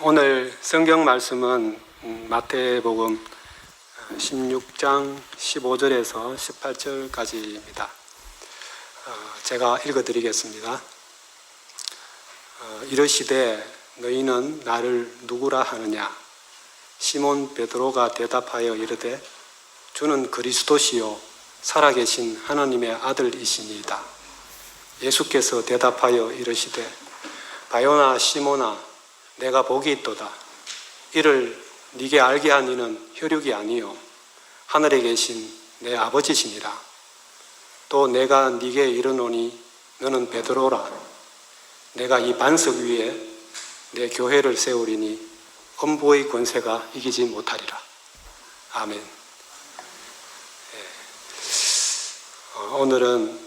오늘 성경 말씀은 마태복음 16장 15절에서 18절까지입니다. 제가 읽어드리겠습니다. 이르시되 너희는 나를 누구라 하느냐? 시몬 베드로가 대답하여 이르되 주는 그리스도시요 살아계신 하나님의 아들이시니이다. 예수께서 대답하여 이르시되 바요나 시몬아 내가 복이 있도다. 이를 네게 알게 한 이는 혈육이 아니요 하늘에 계신 내 아버지시니라. 또 내가 네게 이르노니 너는 베드로라. 내가 이 반석 위에 내 교회를 세우리니 음부의 권세가 이기지 못하리라. 아멘. 오늘은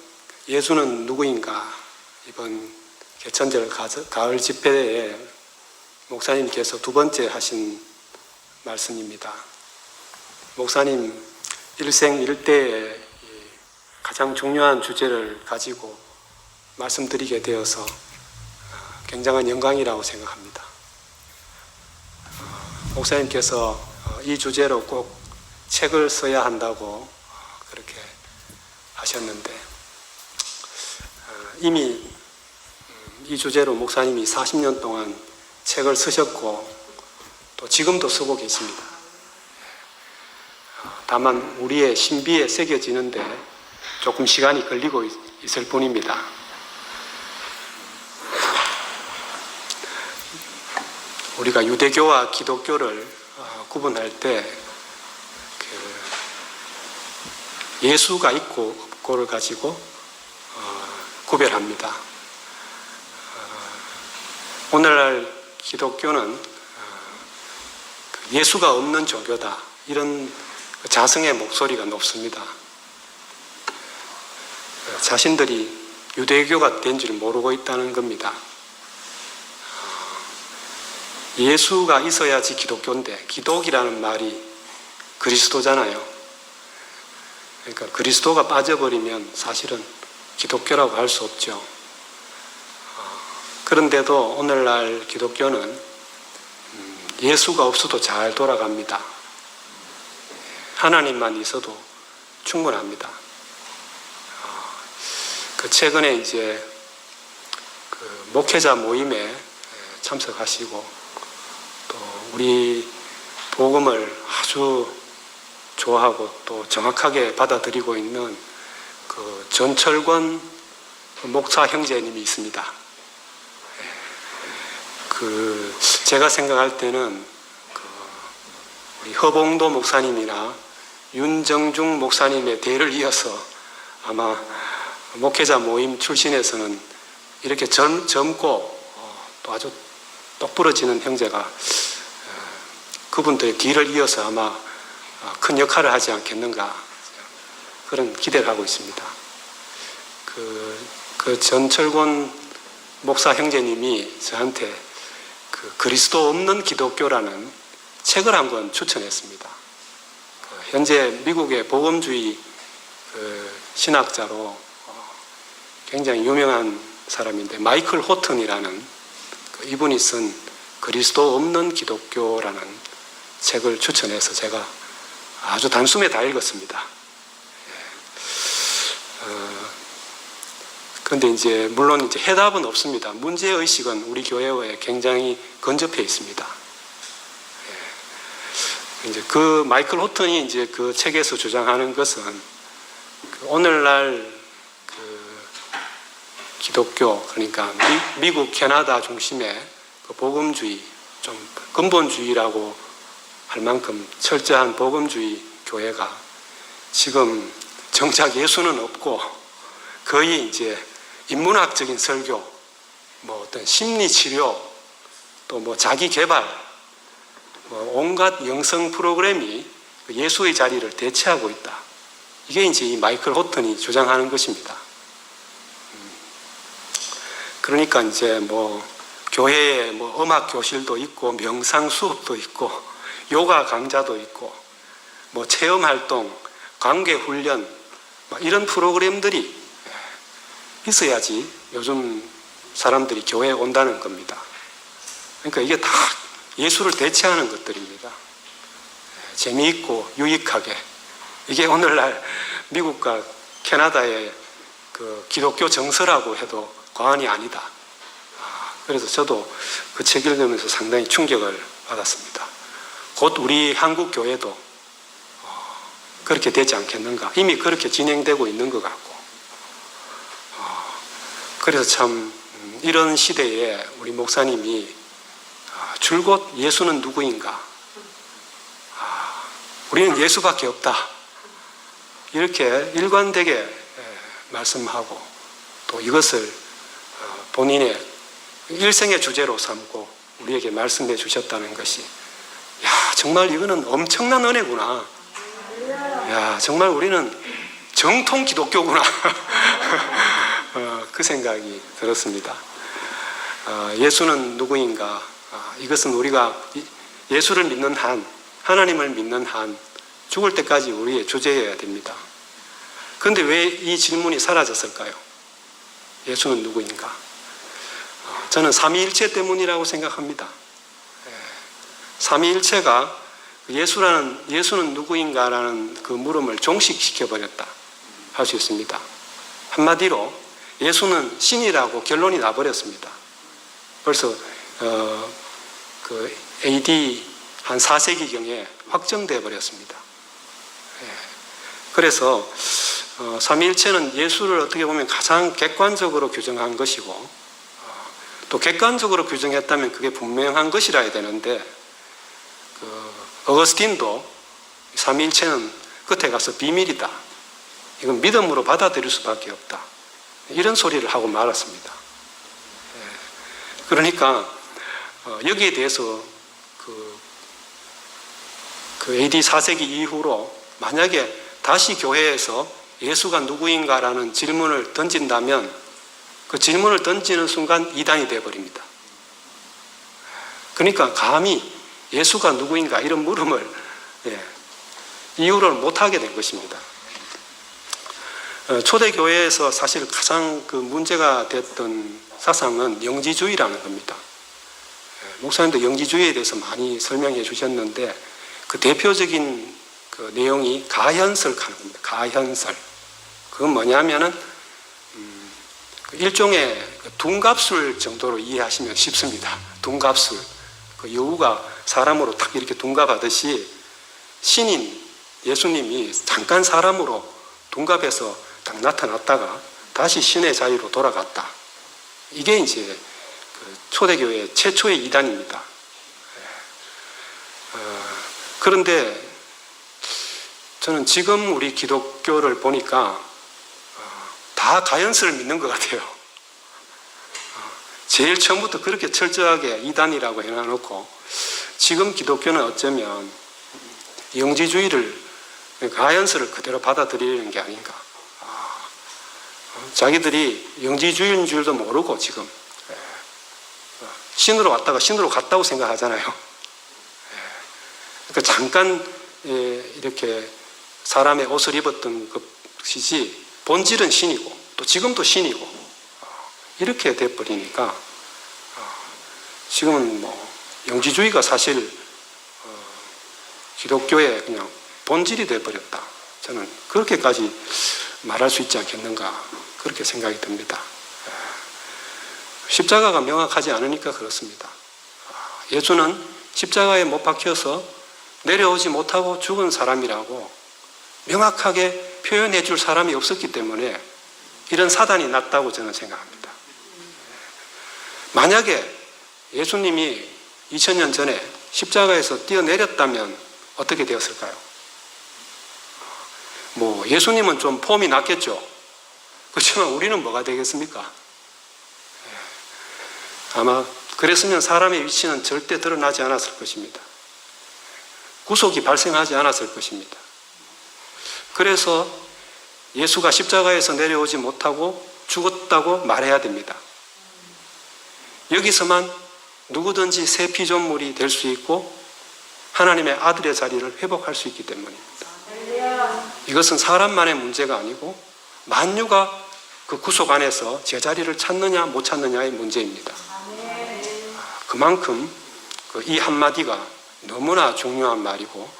예수는 누구인가? 이번 개천절 가을 집회에 목사님께서 두 번째 하신 말씀입니다. 목사님 일생 일대에 가장 중요한 주제를 가지고 말씀드리게 되어서 굉장한 영광이라고 생각합니다. 목사님께서 이 주제로 꼭 책을 써야 한다고 그렇게 하셨는데 이미 이 주제로 목사님이 40년 동안 책을 쓰셨고 또 지금도 쓰고 계십니다. 다만 우리의 신비에 새겨지는데 조금 시간이 걸리고 있을 뿐입니다. 우리가 유대교와 기독교를 구분할 때 예수가 있고 없고를 가지고 구별합니다. 오늘날 기독교는 예수가 없는 종교다, 이런 자성의 목소리가 높습니다. 자신들이 유대교가 된 줄 모르고 있다는 겁니다. 예수가 있어야지 기독교인데 기독이라는 말이 그리스도잖아요. 그러니까 그리스도가 빠져버리면 사실은 기독교라고 할 수 없죠. 그런데도 오늘날 기독교는 예수가 없어도 잘 돌아갑니다. 하나님만 있어도 충분합니다. 최근에 이제 목회자 모임에 참석하시고 또 우리 복음을 아주 좋아하고 또 정확하게 받아들이고 있는 전철권 목사 형제님이 있습니다. 제가 생각할 때는 우리 허봉도 목사님이나 윤정중 목사님의 대를 이어서 아마 목회자 모임 출신에서는 이렇게 젊고 또 아주 똑부러지는 형제가 그분들의 뒤를 이어서 아마 큰 역할을 하지 않겠는가, 그런 기대를 하고 있습니다. 전철권 목사 형제님이 저한테 그리스도 없는 기독교라는 책을 한 권 추천했습니다. 현재 미국의 복음주의 신학자로 굉장히 유명한 사람인데 마이클 호튼이라는 이분이 쓴 그리스도 없는 기독교라는 책을 추천해서 제가 아주 단숨에 다 읽었습니다. 그런데 이제 물론 이제 해답은 없습니다. 문제의식은 우리 교회에 굉장히 근접해 있습니다. 이제 마이클 호튼이 이제 그 책에서 주장하는 것은 오늘날 기독교, 그러니까 미국, 캐나다 중심의 복음주의, 좀 근본주의라고 할 만큼 철저한 복음주의 교회가 지금 정작 예수는 없고 거의 이제 인문학적인 설교, 어떤 심리치료, 또 자기 개발, 온갖 영성 프로그램이 예수의 자리를 대체하고 있다. 이게 이제 이 마이클 호튼이 주장하는 것입니다. 그러니까 이제 교회에 음악 교실도 있고, 명상 수업도 있고, 요가 강좌도 있고, 체험 활동, 관계 훈련, 이런 프로그램들이 있어야지 요즘 사람들이 교회에 온다는 겁니다. 그러니까 이게 다 예수를 대체하는 것들입니다. 재미있고 유익하게. 이게 오늘날 미국과 캐나다의 그 기독교 정서라고 해도 과언이 아니다. 그래서 저도 그 책 읽으면서 상당히 충격을 받았습니다. 곧 우리 한국 교회도 그렇게 되지 않겠는가. 이미 그렇게 진행되고 있는 것 같고. 그래서 참 이런 시대에 우리 목사님이 줄곧 예수는 누구인가? 우리는 예수밖에 없다. 이렇게 일관되게 말씀하고 또 이것을 본인의 일생의 주제로 삼고 우리에게 말씀해 주셨다는 것이 정말 이거는 엄청난 은혜구나. 정말 우리는 정통 기독교구나. 그 생각이 들었습니다. 예수는 누구인가? 이것은 우리가 예수를 믿는 한, 하나님을 믿는 한 죽을 때까지 우리의 주제여야 됩니다. 그런데 왜 이 질문이 사라졌을까요? 예수는 누구인가? 저는 삼위일체 때문이라고 생각합니다. 삼위일체가 예수는 누구인가라는 그 물음을 종식시켜버렸다 할 수 있습니다. 한마디로 예수는 신이라고 결론이 나버렸습니다. 벌써 그 AD 한 4세기경에 확정되어 버렸습니다. 그래서 삼위일체는 예수를 어떻게 보면 가장 객관적으로 규정한 것이고 또 객관적으로 규정했다면 그게 분명한 것이라 해야 되는데 어거스틴도 삼위일체는 끝에 가서 비밀이다. 이건 믿음으로 받아들일 수밖에 없다. 이런 소리를 하고 말았습니다. 그러니까 여기에 대해서 그 AD 4세기 이후로 만약에 다시 교회에서 예수가 누구인가라는 질문을 던진다면 그 질문을 던지는 순간 이단이 되어버립니다. 그러니까 감히 예수가 누구인가 이런 물음을 이유를 못하게 된 것입니다. 초대교회에서 사실 가장 그 문제가 됐던 사상은 영지주의라는 겁니다. 목사님도 영지주의에 대해서 많이 설명해 주셨는데 그 대표적인 그 내용이 가현설하는 겁니다. 가현설. 그건 뭐냐면은 일종의 둔갑술 정도로 이해하시면 쉽습니다. 둔갑술. 그 여우가 사람으로 딱 이렇게 둔갑하듯이 신인 예수님이 잠깐 사람으로 둔갑해서 딱 나타났다가 다시 신의 자유로 돌아갔다. 이게 이제 그 초대교회 최초의 이단입니다. 그런데 저는 지금 우리 기독교를 보니까 다 가연설을 믿는 것 같아요. 제일 처음부터 그렇게 철저하게 이단이라고 해놔놓고 지금 기독교는 어쩌면 영지주의를 가연설을 그대로 받아들이는 게 아닌가. 자기들이 영지주의인 줄도 모르고 지금 신으로 왔다가 신으로 갔다고 생각하잖아요. 그러니까 잠깐 이렇게 사람의 옷을 입었던 것이지 본질은 신이고 또 지금도 신이고 이렇게 돼버리니까 지금은 뭐 영지주의가 사실 기독교의 그냥 본질이 돼버렸다. 저는 그렇게까지 말할 수 있지 않겠는가 그렇게 생각이 듭니다. 십자가가 명확하지 않으니까 그렇습니다. 예수는 십자가에 못 박혀서 내려오지 못하고 죽은 사람이라고 명확하게 표현해 줄 사람이 없었기 때문에 이런 사단이 났다고 저는 생각합니다. 만약에 예수님이 2000년 전에 십자가에서 뛰어내렸다면 어떻게 되었을까요? 뭐 예수님은 좀 폼이 났겠죠. 그렇지만 우리는 뭐가 되겠습니까? 아마 그랬으면 사람의 위치는 절대 드러나지 않았을 것입니다. 구속이 발생하지 않았을 것입니다. 그래서 예수가 십자가에서 내려오지 못하고 죽었다고 말해야 됩니다. 여기서만 누구든지 새 피조물이 될 수 있고 하나님의 아들의 자리를 회복할 수 있기 때문입니다. 이것은 사람만의 문제가 아니고 만유가 그 구속 안에서 제자리를 찾느냐 못 찾느냐의 문제입니다. 그만큼 이 한마디가 너무나 중요한 말이고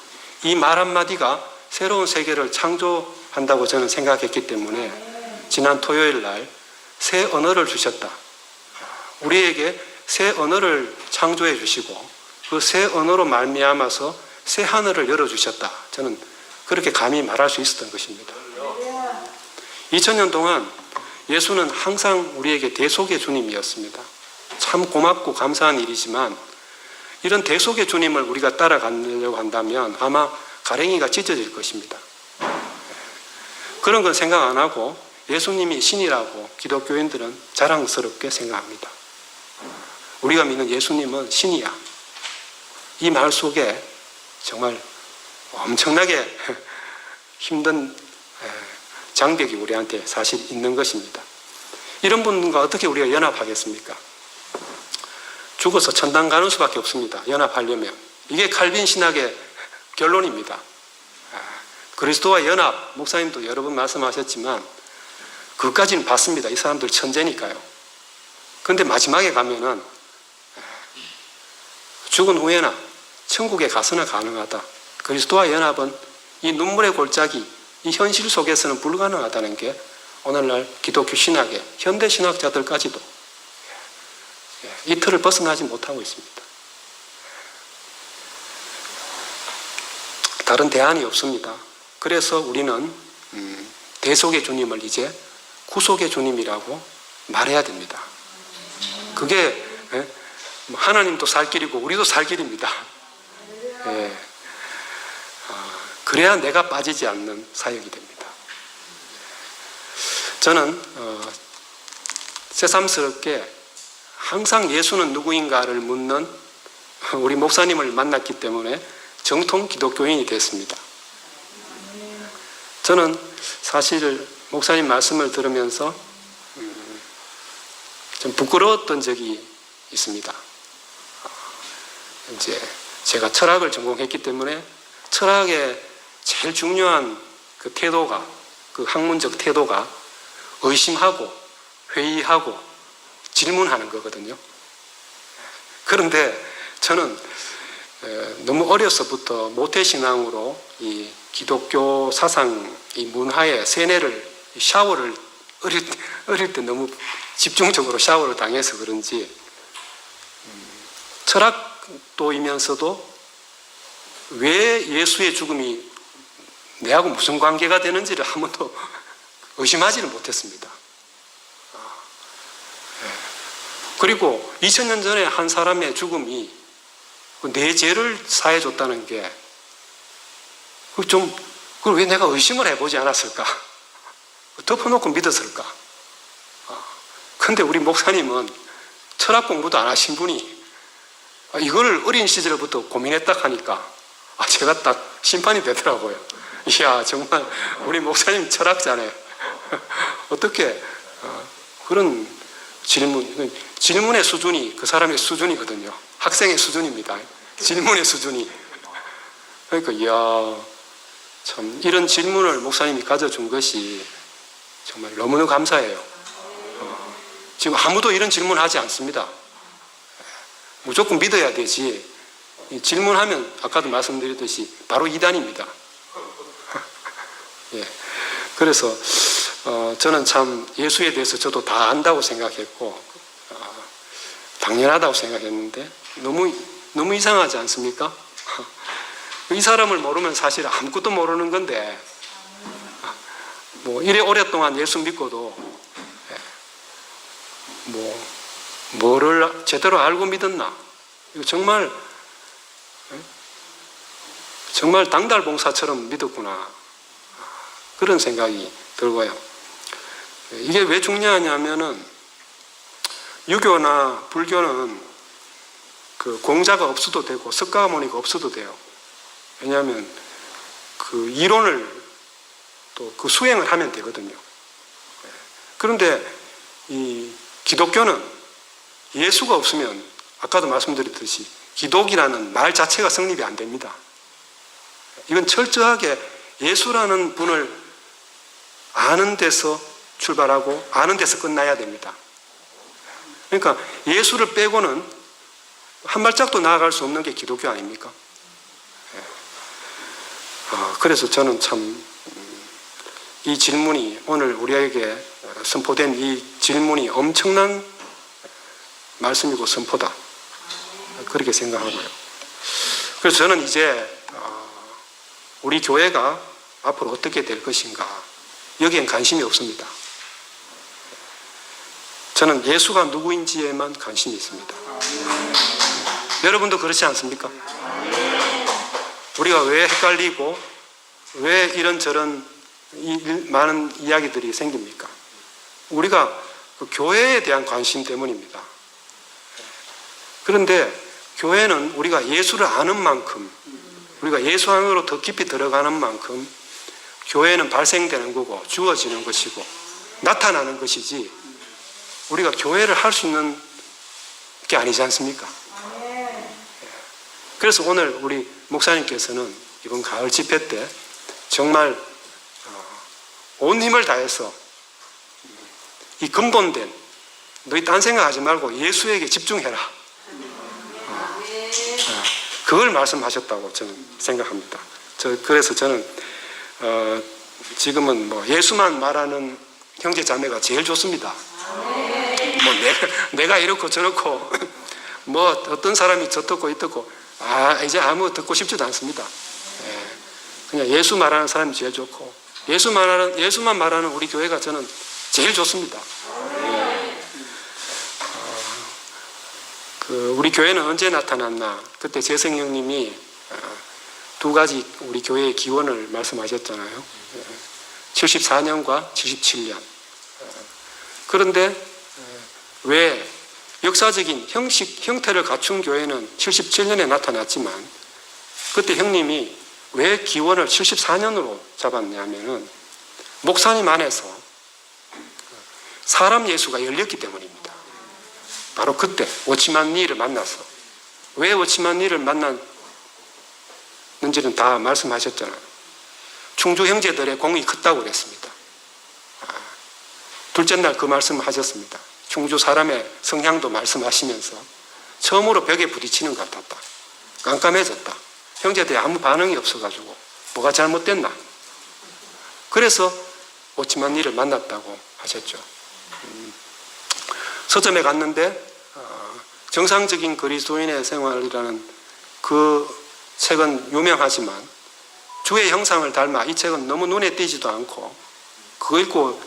이 말 한마디가 새로운 세계를 창조한다고 저는 생각했기 때문에 지난 토요일 날 새 언어를 주셨다. 우리에게 새 언어를 창조해 주시고 그 새 언어로 말미암아서 새 하늘을 열어주셨다. 저는 그렇게 감히 말할 수 있었던 것입니다. 2000년 동안 예수는 항상 우리에게 대속의 주님이었습니다. 참 고맙고 감사한 일이지만 이런 대속의 주님을 우리가 따라가려고 한다면 아마 가랭이가 찢어질 것입니다. 그런 건 생각 안 하고 예수님이 신이라고 기독교인들은 자랑스럽게 생각합니다. 우리가 믿는 예수님은 신이야. 이 말 속에 정말 엄청나게 힘든 장벽이 우리한테 사실 있는 것입니다. 이런 분과 어떻게 우리가 연합하겠습니까? 죽어서 천당 가는 수밖에 없습니다. 연합하려면. 이게 칼빈 신학의 결론입니다. 그리스도와 연합, 목사님도 여러 번 말씀하셨지만 그것까지는 봤습니다. 이 사람들 천재니까요. 그런데 마지막에 가면은 죽은 후에나 천국에 가서나 가능하다. 그리스도와 연합은 이 눈물의 골짜기, 이 현실 속에서는 불가능하다는 게 오늘날 기독교 신학의 현대 신학자들까지도 이 틀을 벗어나지 못하고 있습니다. 다른 대안이 없습니다. 그래서 우리는 대속의 주님을 이제 구속의 주님이라고 말해야 됩니다. 그게 하나님도 살 길이고 우리도 살 길입니다. 그래야 내가 빠지지 않는 사역이 됩니다. 저는 새삼스럽게 항상 예수는 누구인가를 묻는 우리 목사님을 만났기 때문에 정통 기독교인이 됐습니다. 저는 사실 목사님 말씀을 들으면서 좀 부끄러웠던 적이 있습니다. 이제 제가 철학을 전공했기 때문에 철학의 제일 중요한 그 태도가, 그 학문적 태도가 의심하고 회의하고 질문하는 거거든요. 그런데 저는 너무 어려서부터 모태신앙으로 이 기독교 사상, 이 문화의 세뇌를, 샤워를 어릴 때 너무 집중적으로 샤워를 당해서 그런지 철학도이면서도 왜 예수의 죽음이 내하고 무슨 관계가 되는지를 한 번도 의심하지는 못했습니다. 그리고 2000년 전에 한 사람의 죽음이 내 죄를 사해줬다는 게 그걸 왜 내가 의심을 해보지 않았을까? 덮어놓고 믿었을까? 근데 우리 목사님은 철학 공부도 안 하신 분이 이걸 어린 시절부터 고민했다 하니까 제가 딱 심판이 되더라고요. 이야, 정말 우리 목사님 철학자네. 어떻게 그런 질문의 수준이 그 사람의 수준이거든요. 학생의 수준입니다. 질문의 수준이. 그러니까 이야, 참 이런 질문을 목사님이 가져준 것이 정말 너무너무 감사해요. 지금 아무도 이런 질문하지 않습니다. 무조건 믿어야 되지. 질문하면 아까도 말씀드렸듯이 바로 이단입니다. 예. 그래서 저는 참 예수에 대해서 저도 다 안다고 생각했고 당연하다고 생각했는데 너무 이상하지 않습니까? 이 사람을 모르면 사실 아무것도 모르는 건데 뭐 이래 오랫동안 예수 믿고도 뭐를 제대로 알고 믿었나? 이거 정말 당달봉사처럼 믿었구나. 그런 생각이 들고요. 이게 왜 중요하냐면은 유교나 불교는 그 공자가 없어도 되고 석가모니가 없어도 돼요. 왜냐하면 그 이론을 또 그 수행을 하면 되거든요. 그런데 이 기독교는 예수가 없으면 아까도 말씀드렸듯이 기독이라는 말 자체가 성립이 안 됩니다. 이건 철저하게 예수라는 분을 아는 데서 출발하고 아는 데서 끝나야 됩니다. 그러니까 예수를 빼고는 한 발짝도 나아갈 수 없는 게 기독교 아닙니까? 그래서 저는 참 이 질문이, 오늘 우리에게 선포된 이 질문이 엄청난 말씀이고 선포다, 그렇게 생각하고요. 그래서 저는 이제 우리 교회가 앞으로 어떻게 될 것인가, 여기엔 관심이 없습니다. 저는 예수가 누구인지에만 관심이 있습니다. 여러분도 그렇지 않습니까? 우리가 왜 헷갈리고 왜 이런저런 많은 이야기들이 생깁니까? 우리가 그 교회에 대한 관심 때문입니다. 그런데 교회는 우리가 예수를 아는 만큼, 우리가 예수 안으로 더 깊이 들어가는 만큼 교회는 발생되는 거고 주어지는 것이고 나타나는 것이지, 우리가 교회를 할 수 있는 게 아니지 않습니까? 그래서 오늘 우리 목사님께서는 이번 가을 집회 때 정말 온 힘을 다해서 이 근본된, 너희 딴 생각하지 말고 예수에게 집중해라, 그걸 말씀하셨다고 저는 생각합니다. 그래서 저는 지금은 뭐 예수만 말하는 형제 자매가 제일 좋습니다. 뭐 내가 이렇고 저렇고 뭐 어떤 사람이 저떻고 이렇고 이제 아무 듣고 싶지도 않습니다. 그냥 예수 말하는 사람이 제일 좋고, 예수만 말하는 우리 교회가 저는 제일 좋습니다. 우리 교회는 언제 나타났나? 그때 재성 형님이 두 가지 우리 교회의 기원을 말씀하셨잖아요. 74년과 77년. 그런데 왜 역사적인 형태를 갖춘 교회는 77년에 나타났지만, 그때 형님이 왜 기원을 74년으로 잡았냐면은 목사님 안에서 사람 예수가 열렸기 때문입니다. 바로 그때 워치만 니를 만나서, 왜 워치만 니를 만났는지는 다 말씀하셨잖아요. 충주 형제들의 공이 컸다고 그랬습니다. 둘째 날 그 말씀을 하셨습니다. 충주 사람의 성향도 말씀하시면서 처음으로 벽에 부딪히는 것 같았다. 깜깜해졌다. 형제들이 아무 반응이 없어가지고 뭐가 잘못됐나. 그래서 워치만 니를 만났다고 하셨죠. 서점에 갔는데 정상적인 그리스도인의 생활이라는 그 책은 유명하지만 주의 형상을 닮아, 이 책은 너무 눈에 띄지도 않고 그거 읽고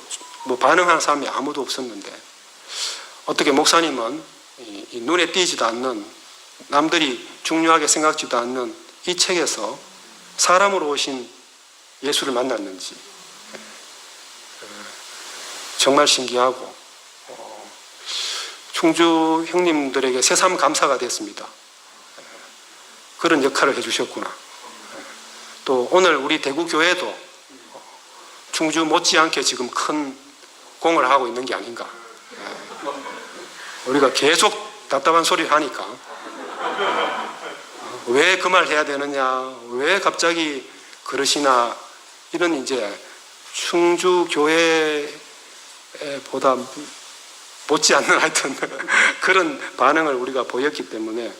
뭐 반응하는 사람이 아무도 없었는데, 어떻게 목사님은 이 눈에 띄지도 않는, 남들이 중요하게 생각지도 않는 이 책에서 사람으로 오신 예수를 만났는지 정말 신기하고, 충주 형님들에게 새삼 감사가 됐습니다. 그런 역할을 해주셨구나. 또 오늘 우리 대구교회도 충주 못지않게 지금 큰 공을 하고 있는 게 아닌가. 우리가 계속 답답한 소리를 하니까 왜 그 말 해야 되느냐, 왜 갑자기 그러시나, 이런 이제 충주 교회보다 못지않는 하여튼 그런 반응을 우리가 보였기 때문에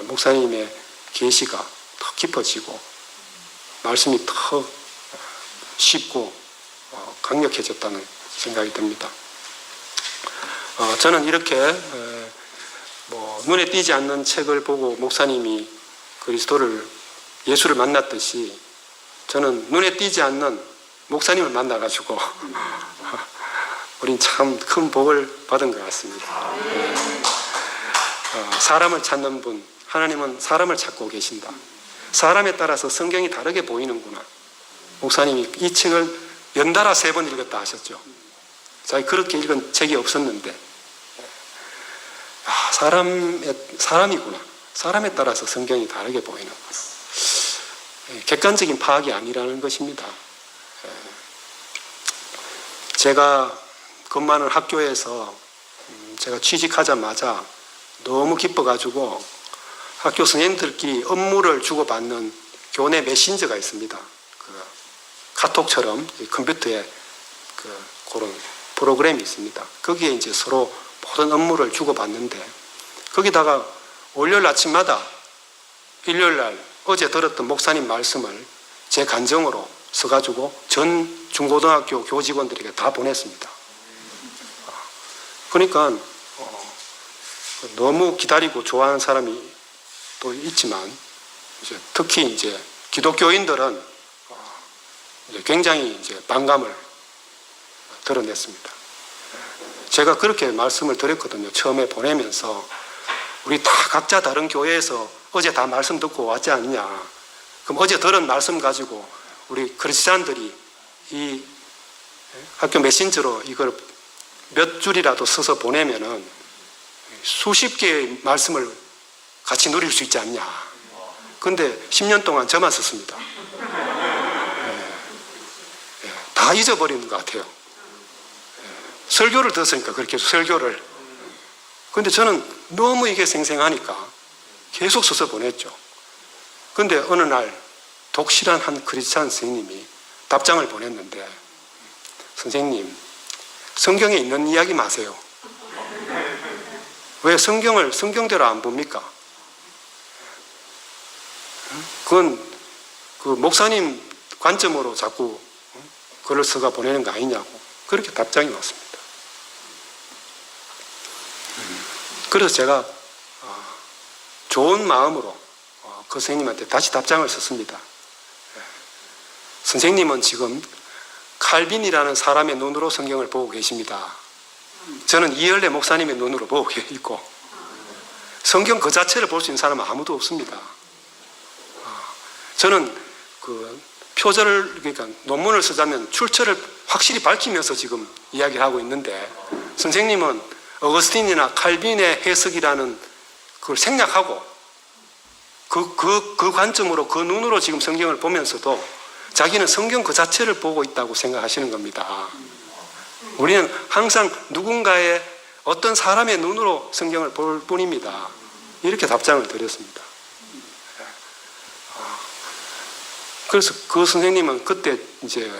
목사님의 계시가 더 깊어지고 말씀이 더 쉽고 강력해졌다는 생각이 듭니다. 저는 이렇게 뭐 눈에 띄지 않는 책을 보고 목사님이 예수를 만났듯이, 저는 눈에 띄지 않는 목사님을 만나가지고 우린 참 큰 복을 받은 것 같습니다. 사람을 찾는 분, 하나님은 사람을 찾고 계신다. 사람에 따라서 성경이 다르게 보이는구나. 목사님이 이 책을 연달아 3번 읽었다 하셨죠. 자기 그렇게 읽은 책이 없었는데, 사람이구나. 사람에 따라서 성경이 다르게 보이는구나. 객관적인 파악이 아니라는 것입니다. 제가 근무하는 학교에서 제가 취직하자마자 너무 기뻐가지고 학교 선생님들끼리 업무를 주고받는 교내 메신저가 있습니다. 카톡처럼 컴퓨터에 그런 프로그램이 있습니다. 거기에 이제 서로 모든 업무를 주고받는데, 거기다가 월요일 아침마다 일요일 날 어제 들었던 목사님 말씀을 제 간정으로 써가지고 전 중고등학교 교직원들에게 다 보냈습니다. 그러니까 너무 기다리고 좋아하는 사람이 또 있지만 이제 특히 이제 기독교인들은 이제 굉장히 이제 반감을 드러냈습니다. 제가 그렇게 말씀을 드렸거든요. 처음에 보내면서 우리 다 각자 다른 교회에서 어제 다 말씀 듣고 왔지 않느냐. 그럼 어제 들은 말씀 가지고 우리 크리스찬들이 이 학교 메신저로 이걸 몇 줄이라도 써서 보내면은 수십 개의 말씀을 같이 누릴 수 있지 않냐. 근데 10년 동안 저만 썼습니다. 다 잊어버리는 것 같아요. 설교를 들었으니까 그렇게 설교를. 근데 저는 너무 이게 생생하니까 계속 써서 보냈죠. 근데 어느 날 독실한 한 크리스찬 선생님이 답장을 보냈는데, 선생님, 성경에 있는 이야기 마세요. 왜 성경을 성경대로 안 봅니까? 그건 그 목사님 관점으로 자꾸 글을 써가 보내는 거 아니냐고 그렇게 답장이 왔습니다. 그래서 제가 좋은 마음으로 그 선생님한테 다시 답장을 썼습니다. 선생님은 지금 칼빈이라는 사람의 눈으로 성경을 보고 계십니다. 저는 이열래 목사님의 눈으로 보고 있고 성경 그 자체를 볼 수 있는 사람은 아무도 없습니다. 저는 그 표절을, 그러니까 논문을 쓰자면 출처를 확실히 밝히면서 지금 이야기를 하고 있는데, 선생님은 어거스틴이나 칼빈의 해석이라는 그걸 생략하고 그 관점으로, 그 눈으로 지금 성경을 보면서도 자기는 성경 그 자체를 보고 있다고 생각하시는 겁니다. 우리는 항상 누군가의 어떤 사람의 눈으로 성경을 볼 뿐입니다. 이렇게 답장을 드렸습니다. 그래서 그 선생님은 그때 이제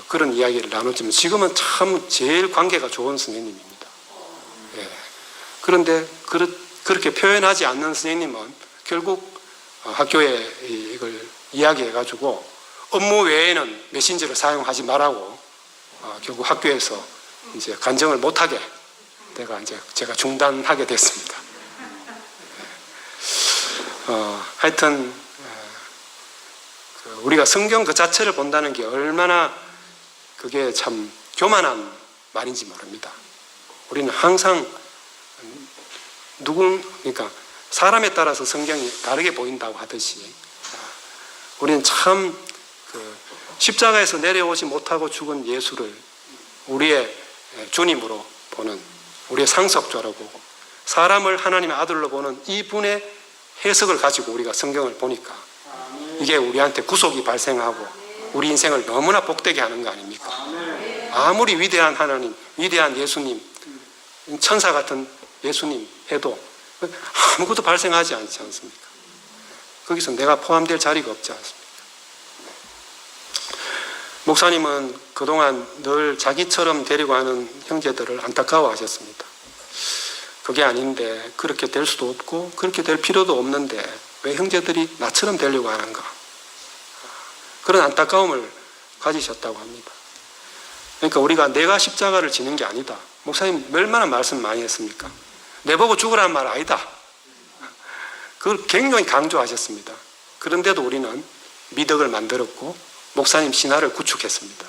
그런 이야기를 나눴지만 지금은 참 제일 관계가 좋은 선생님입니다. 그런데 그렇게 표현하지 않는 선생님은 결국 학교에 이걸 이야기해가지고 업무 외에는 메신저를 사용하지 말라고 결국 학교에서 이제 간정을 못하게 제가 중단하게 됐습니다. 하여튼 우리가 성경 그 자체를 본다는 게 얼마나 그게 참 교만한 말인지 모릅니다. 우리는 항상 그러니까 사람에 따라서 성경이 다르게 보인다고 하듯이 우리는 참 십자가에서 내려오지 못하고 죽은 예수를 우리의 주님으로 보는, 우리의 상속자로 보고 사람을 하나님의 아들로 보는 이분의 해석을 가지고 우리가 성경을 보니까 이게 우리한테 구속이 발생하고 우리 인생을 너무나 복되게 하는 거 아닙니까? 아무리 위대한 하나님, 위대한 예수님, 천사 같은 예수님 해도 아무것도 발생하지 않지 않습니까? 거기서 내가 포함될 자리가 없지 않습니까? 목사님은 그동안 늘 자기처럼 되려고 하는 형제들을 안타까워하셨습니다. 그게 아닌데, 그렇게 될 수도 없고 그렇게 될 필요도 없는데 왜 형제들이 나처럼 되려고 하는가, 그런 안타까움을 가지셨다고 합니다. 그러니까 우리가 내가 십자가를 지는 게 아니다. 목사님 얼마나 말씀 많이 했습니까? 내보고 죽으라는 말 아니다. 그걸 굉장히 강조하셨습니다. 그런데도 우리는 미덕을 만들었고 목사님 신화를 구축했습니다.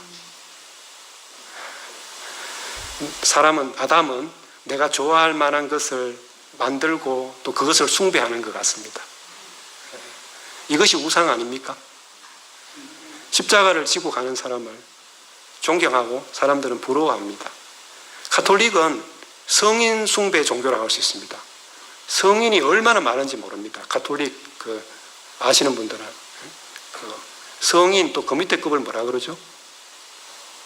아담은 내가 좋아할 만한 것을 만들고 또 그것을 숭배하는 것 같습니다. 이것이 우상 아닙니까? 십자가를 지고 가는 사람을 존경하고 사람들은 부러워합니다. 가톨릭은 성인 숭배 종교라고 할 수 있습니다. 성인이 얼마나 많은지 모릅니다. 가톨릭 아시는 분들은 성인, 또 그 밑에 급을 뭐라 그러죠?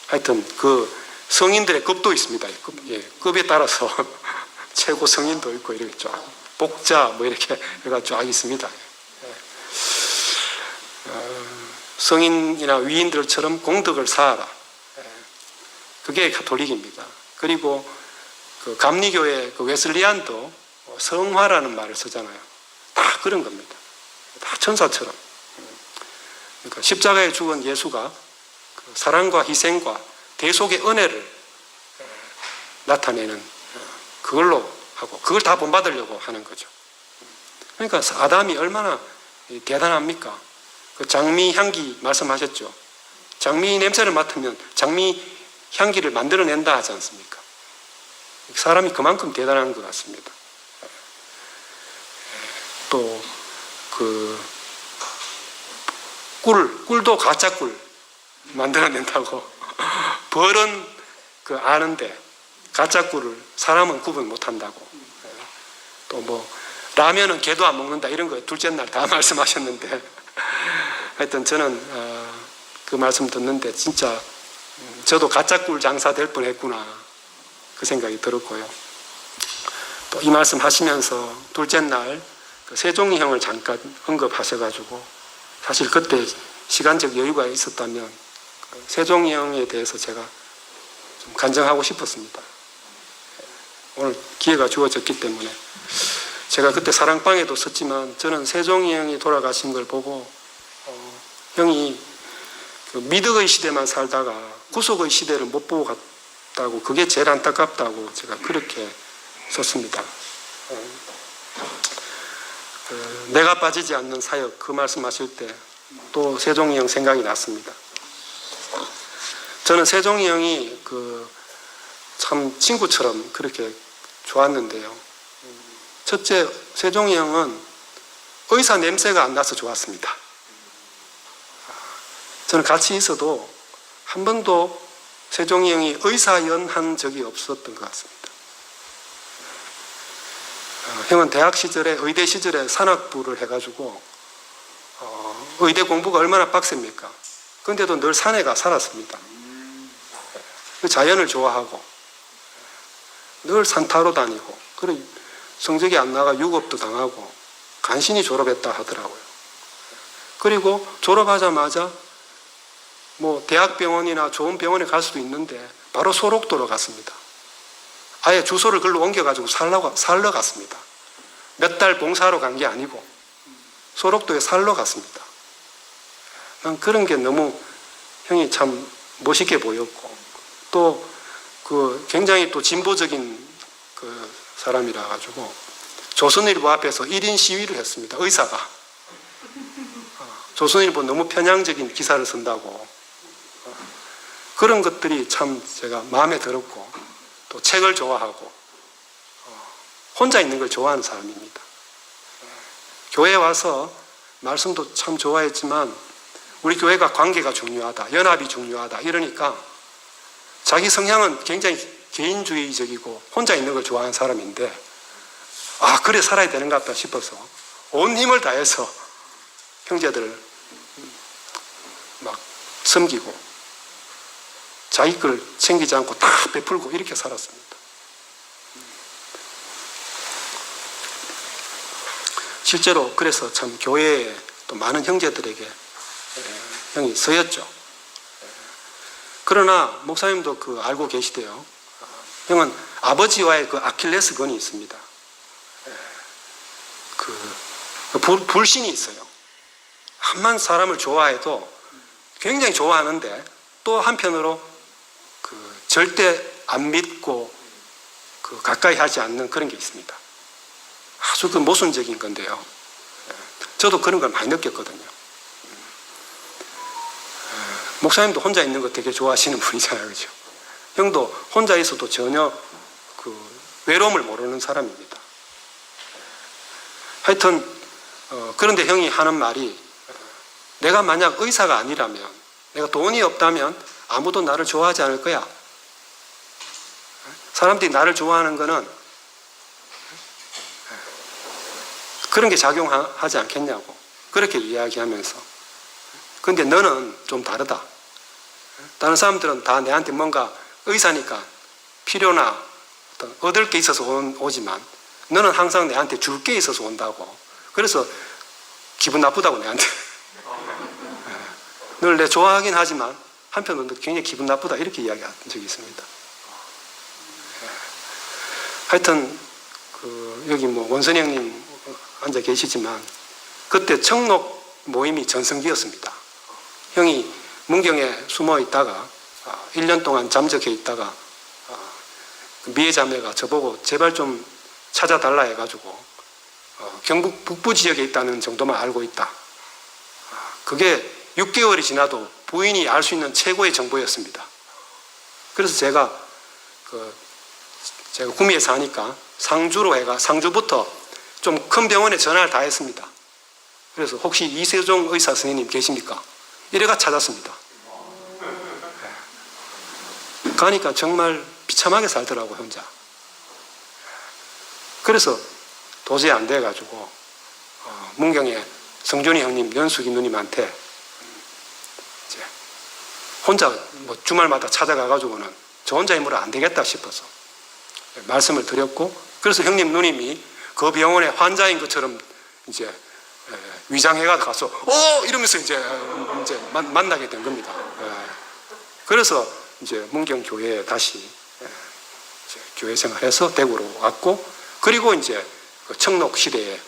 하여튼 성인들의 급도 있습니다. 급에 따라서 최고 성인도 있고 이렇게 쫙 복자 뭐 이렇게 해가 쫙 있습니다. 성인이나 위인들처럼 공덕을 쌓아라. 그게 가톨릭입니다. 그리고 감리교의 웨슬리안도 또 성화라는 말을 쓰잖아요. 다 그런 겁니다. 다 천사처럼. 그러니까 십자가에 죽은 예수가 그 사랑과 희생과 대속의 은혜를 나타내는 그걸로 하고 그걸 다 본받으려고 하는 거죠. 그러니까 아담이 얼마나 대단합니까? 그 장미 향기 말씀하셨죠. 장미 냄새를 맡으면 장미 향기를 만들어낸다 하지 않습니까? 사람이 그만큼 대단한 것 같습니다. 또 그 꿀도 가짜 꿀 만들어낸다고. 벌은 그 아는데 가짜 꿀을 사람은 구분 못한다고. 또 뭐 라면은 개도 안 먹는다 이런 거 둘째 날 다 말씀하셨는데 하여튼 저는 그 말씀 듣는데 진짜 저도 가짜 꿀 장사 될 뻔했구나 그 생각이 들었고요. 또 이 말씀 하시면서 둘째 날 그 세종이 형을 잠깐 언급하셔가지고 사실 그때 시간적 여유가 있었다면 세종이 형에 대해서 제가 좀 간증하고 싶었습니다. 오늘 기회가 주어졌기 때문에 제가 그때 사랑방에도 썼지만 저는 세종이 형이 돌아가신 걸 보고 형이 그 미덕의 시대만 살다가 구속의 시대를 못 보고 갔다고 그게 제일 안타깝다고 제가 그렇게 썼습니다. 내가 빠지지 않는 사역 그 말씀하실 때 또 세종이 형 생각이 났습니다. 저는 세종이 형이 그 참 친구처럼 그렇게 좋았는데요. 첫째, 세종이 형은 의사 냄새가 안 나서 좋았습니다. 저는 같이 있어도 한 번도 세종이 형이 의사연한 적이 없었던 것 같습니다. 형은 대학 시절에 의대 시절에 산악부를 해가지고 의대 공부가 얼마나 빡셉니까? 그런데도 늘 산에 가 살았습니다. 자연을 좋아하고 늘 산 타러 다니고 그래 성적이 안 나가 유급도 당하고 간신히 졸업했다 하더라고요. 그리고 졸업하자마자 뭐 대학병원이나 좋은 병원에 갈 수도 있는데 바로 소록도로 갔습니다. 아예 주소를 글로 옮겨가지고 살러 갔습니다. 몇 달 봉사하러 간 게 아니고 소록도에 살러 갔습니다. 난 그런 게 너무 형이 참 멋있게 보였고 또 그 굉장히 또 진보적인 그 사람이라 가지고 조선일보 앞에서 1인 시위를 했습니다. 의사가. 조선일보 너무 편향적인 기사를 쓴다고. 그런 것들이 참 제가 마음에 들었고 또 책을 좋아하고 혼자 있는 걸 좋아하는 사람입니다. 교회에 와서 말씀도 참 좋아했지만 우리 교회가 관계가 중요하다, 연합이 중요하다 이러니까 자기 성향은 굉장히 개인주의적이고 혼자 있는 걸 좋아하는 사람인데 그래 살아야 되는 것 같다 싶어서 온 힘을 다해서 형제들을 막 섬기고 자기 걸 챙기지 않고 다 베풀고 이렇게 살았습니다. 실제로 그래서 참 교회에 또 많은 형제들에게 형이 서였죠. 그러나 목사님도 그 알고 계시대요. 형은 아버지와의 그 아킬레스건이 있습니다. 불신이 있어요. 한만 사람을 좋아해도 굉장히 좋아하는데 또 한편으로 그 절대 안 믿고 그 가까이 하지 않는 그런 게 있습니다. 아주 그 모순적인 건데요. 저도 그런 걸 많이 느꼈거든요. 목사님도 혼자 있는 거 되게 좋아하시는 분이잖아요. 그죠? 형도 혼자 있어도 전혀 그 외로움을 모르는 사람입니다. 하여튼 그런데 형이 하는 말이 내가 만약 의사가 아니라면 내가 돈이 없다면 아무도 나를 좋아하지 않을 거야. 사람들이 나를 좋아하는 거는 그런 게 작용하지 않겠냐고 그렇게 이야기하면서 근데 너는 좀 다르다. 다른 사람들은 다 내한테 뭔가 의사니까 필요나 어떤 얻을 게 있어서 오지만 너는 항상 내한테 줄 게 있어서 온다고. 그래서 기분 나쁘다고 내한테. 늘 내 좋아하긴 하지만 한편으로는 굉장히 기분 나쁘다 이렇게 이야기한 적이 있습니다. 하여튼 여기 뭐 원선이 형님 앉아 계시지만 그때 청록 모임이 전성기였습니다. 형이 문경에 숨어 있다가 1년 동안 잠적해 있다가 미애 자매가 저보고 제발 좀 찾아달라 해가지고 경북 북부 지역에 있다는 정도만 알고 있다. 그게 6개월이 지나도 부인이 알 수 있는 최고의 정보였습니다. 그래서 제가 구미에 사니까 상주부터 좀 큰 병원에 전화를 다 했습니다. 그래서 혹시 이세종 의사 선생님 계십니까? 이래가 찾았습니다. 가니까 정말 비참하게 살더라고 혼자. 그래서 도저히 안 돼가지고 문경에 성준이 형님, 연숙이 누님한테 이제 혼자 뭐 주말마다 찾아가가지고는 저 혼자 힘으로 안 되겠다 싶어서 말씀을 드렸고, 그래서 형님 누님이 그 병원에 환자인 것처럼 이제 위장해가 가서 이러면서 이제 만나게 된 겁니다. 그래서 이제 문경 교회에 다시 이제 교회 생활해서 대구로 왔고, 그리고 이제 그 청록 시대에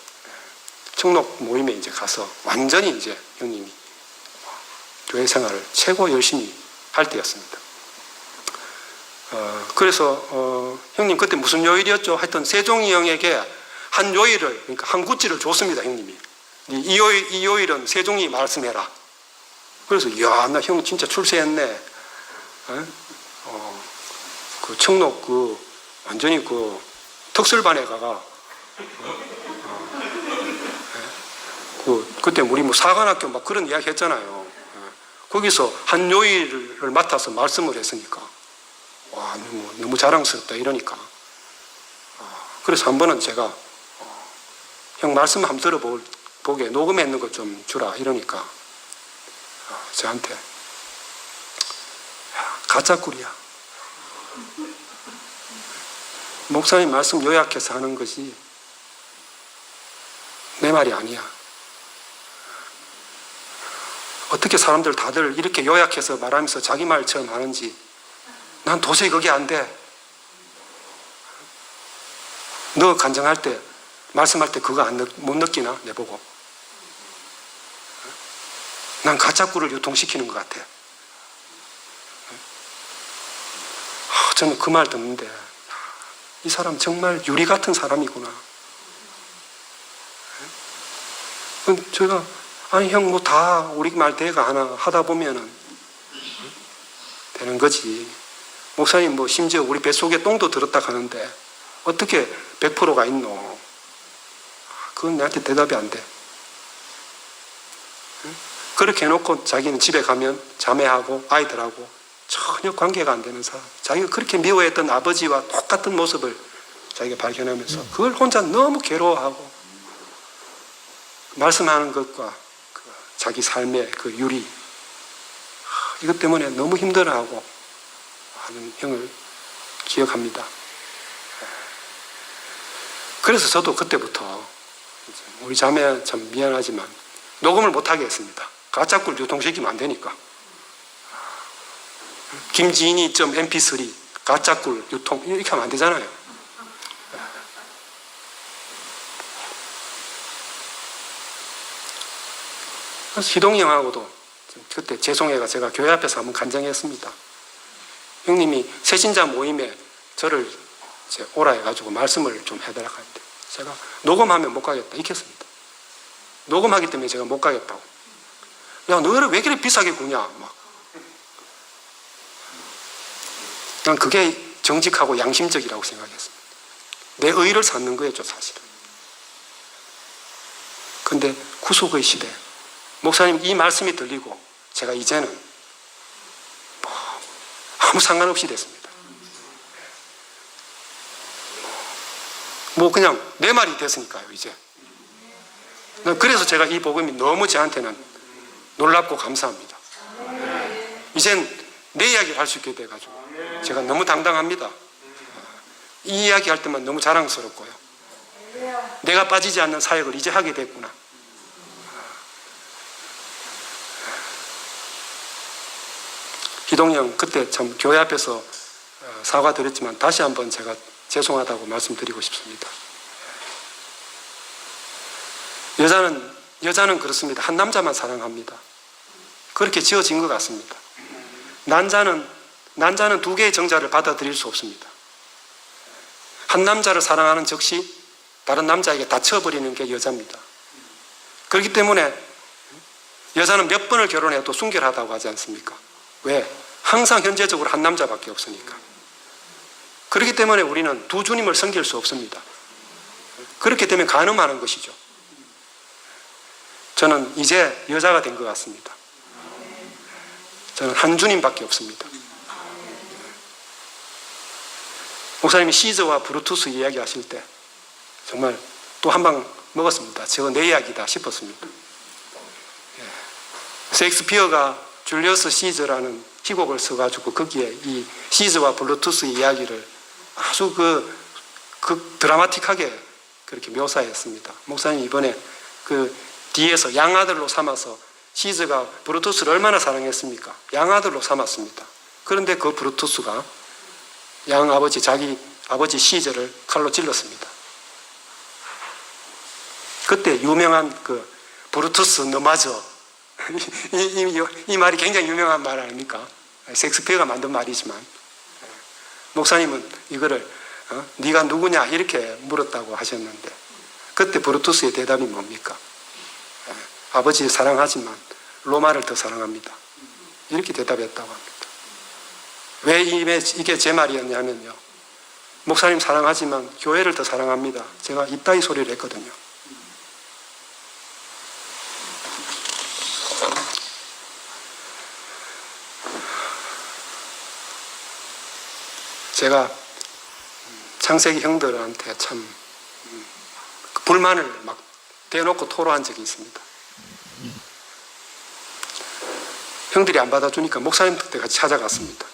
청록 모임에 이제 가서 완전히 이제 형님이 교회 생활을 최고 열심히 할 때였습니다. 그래서 형님 그때 무슨 요일이었죠? 하여튼 세종이 형에게 한 요일을, 그러니까 한 구찌를 줬습니다. 형님이 이 요일은 세종이 말씀해라. 그래서 이야, 나 형 진짜 출세했네. 그 청록 완전히 특설반에 가가 그때 우리 뭐 사관학교 막 그런 이야기 했잖아요. 거기서 한 요일을 맡아서 말씀을 했으니까 와, 너무 자랑스럽다 이러니까. 그래서 한 번은 제가 형 말씀 한번 들어보게 녹음해 있는 것 좀 주라 이러니까 저한테 가짜꿀이야. 목사님 말씀 요약해서 하는 것이 내 말이 아니야. 어떻게 사람들 다들 이렇게 요약해서 말하면서 자기 말처럼 하는지 난 도저히 그게 안 돼. 너 간증할 때 말씀할 때 그거 못 느끼나? 내보고. 난 가짜꿀을 유통시키는 것 같아. 저는 그 말 듣는데 이 사람 정말 유리 같은 사람이구나. 제가 아니 형 뭐 다 우리 말 대가 하나 하다 보면은 되는 거지. 목사님 뭐 심지어 우리 뱃속에 똥도 들었다 하는데 어떻게 100%가 있노? 그건 내한테 대답이 안 돼. 그렇게 해놓고 자기는 집에 가면 자매하고 아이들하고 전혀 관계가 안 되는 사람, 자기가 그렇게 미워했던 아버지와 똑같은 모습을 자기가 발견하면서 그걸 혼자 너무 괴로워하고 말씀하는 것과 자기 삶의 그 유리, 이것 때문에 너무 힘들어하고 하는 형을 기억합니다. 그래서 저도 그때부터 우리 자매 참 미안하지만 녹음을 못하게 했습니다. 가짜꿀 유통시키면 안 되니까. 김지인이.mp3 가짜꿀 유통 이렇게 하면 안 되잖아요. 그래서 희동이 형하고도 그때 죄송해가 제가 교회 앞에서 한번 간증했습니다. 형님이 새신자 모임에 저를 이제 오라 해가지고 말씀을 좀 해달라고 하는데 제가 녹음하면 못 가겠다 이렇게 했습니다. 녹음하기 때문에 제가 못 가겠다고. 야, 너를 왜 그렇게 비싸게 구냐 막. 난 그게 정직하고 양심적이라고 생각했습니다. 내 의를 쌓는 거였죠 사실은. 근데 구속의 시대, 목사님 이 말씀이 들리고 제가 이제는 뭐 아무 상관없이 됐습니다. 뭐 그냥 내 말이 됐으니까요 이제. 그래서 제가 이 복음이 너무 저한테는 놀랍고 감사합니다. 이젠 내 이야기를 할 수 있게 돼가지고 제가 너무 당당합니다. 이 이야기 할 때만 너무 자랑스럽고요. 내가 빠지지 않는 사역을 이제 하게 됐구나. 희동이 형 그때 참 교회 앞에서 사과드렸지만 다시 한번 제가 죄송하다고 말씀드리고 싶습니다. 여자는 그렇습니다. 한 남자만 사랑합니다. 그렇게 지어진 것 같습니다. 난자는 두 개의 정자를 받아들일 수 없습니다. 한 남자를 사랑하는 즉시 다른 남자에게 다쳐버리는 게 여자입니다. 그렇기 때문에 여자는 몇 번을 결혼해도 순결하다고 하지 않습니까? 왜? 항상 현재적으로 한 남자밖에 없으니까. 그렇기 때문에 우리는 두 주님을 섬길 수 없습니다. 그렇게 되면 간음하는 것이죠. 저는 이제 여자가 된 것 같습니다. 저는 한 주님밖에 없습니다. 목사님이 시저와 브루투스 이야기하실 때 정말 또 한 방 먹었습니다. 저거 내 이야기다 싶었습니다. 셰익스피어가 줄리어스 시저라는 희곡을 써가지고 거기에 이 시저와 브루투스 이야기를 아주 그 드라마틱하게 그렇게 묘사했습니다. 목사님이 이번에 그 뒤에서 양아들로 삼아서 시저가 브루투스를 얼마나 사랑했습니까? 양아들로 삼았습니다. 그런데 그 브루투스가 양아버지, 자기 아버지 시저를 칼로 찔렀습니다. 그때 유명한 그 브루투스 너마저 이 말이 굉장히 유명한 말 아닙니까? 셰익스피어가 만든 말이지만 목사님은 이거를 네가 누구냐 이렇게 물었다고 하셨는데 그때 브루투스의 대답이 뭡니까? 아버지 사랑하지만 로마를 더 사랑합니다. 이렇게 대답했다고 합니다. 왜 이게 제 말이었냐면요. 목사님 사랑하지만 교회를 더 사랑합니다. 제가 이따위 소리를 했거든요. 제가 창세기 형들한테 참 불만을 막 대놓고 토로한 적이 있습니다. 형들이 안 받아주니까 목사님 때 같이 찾아갔습니다.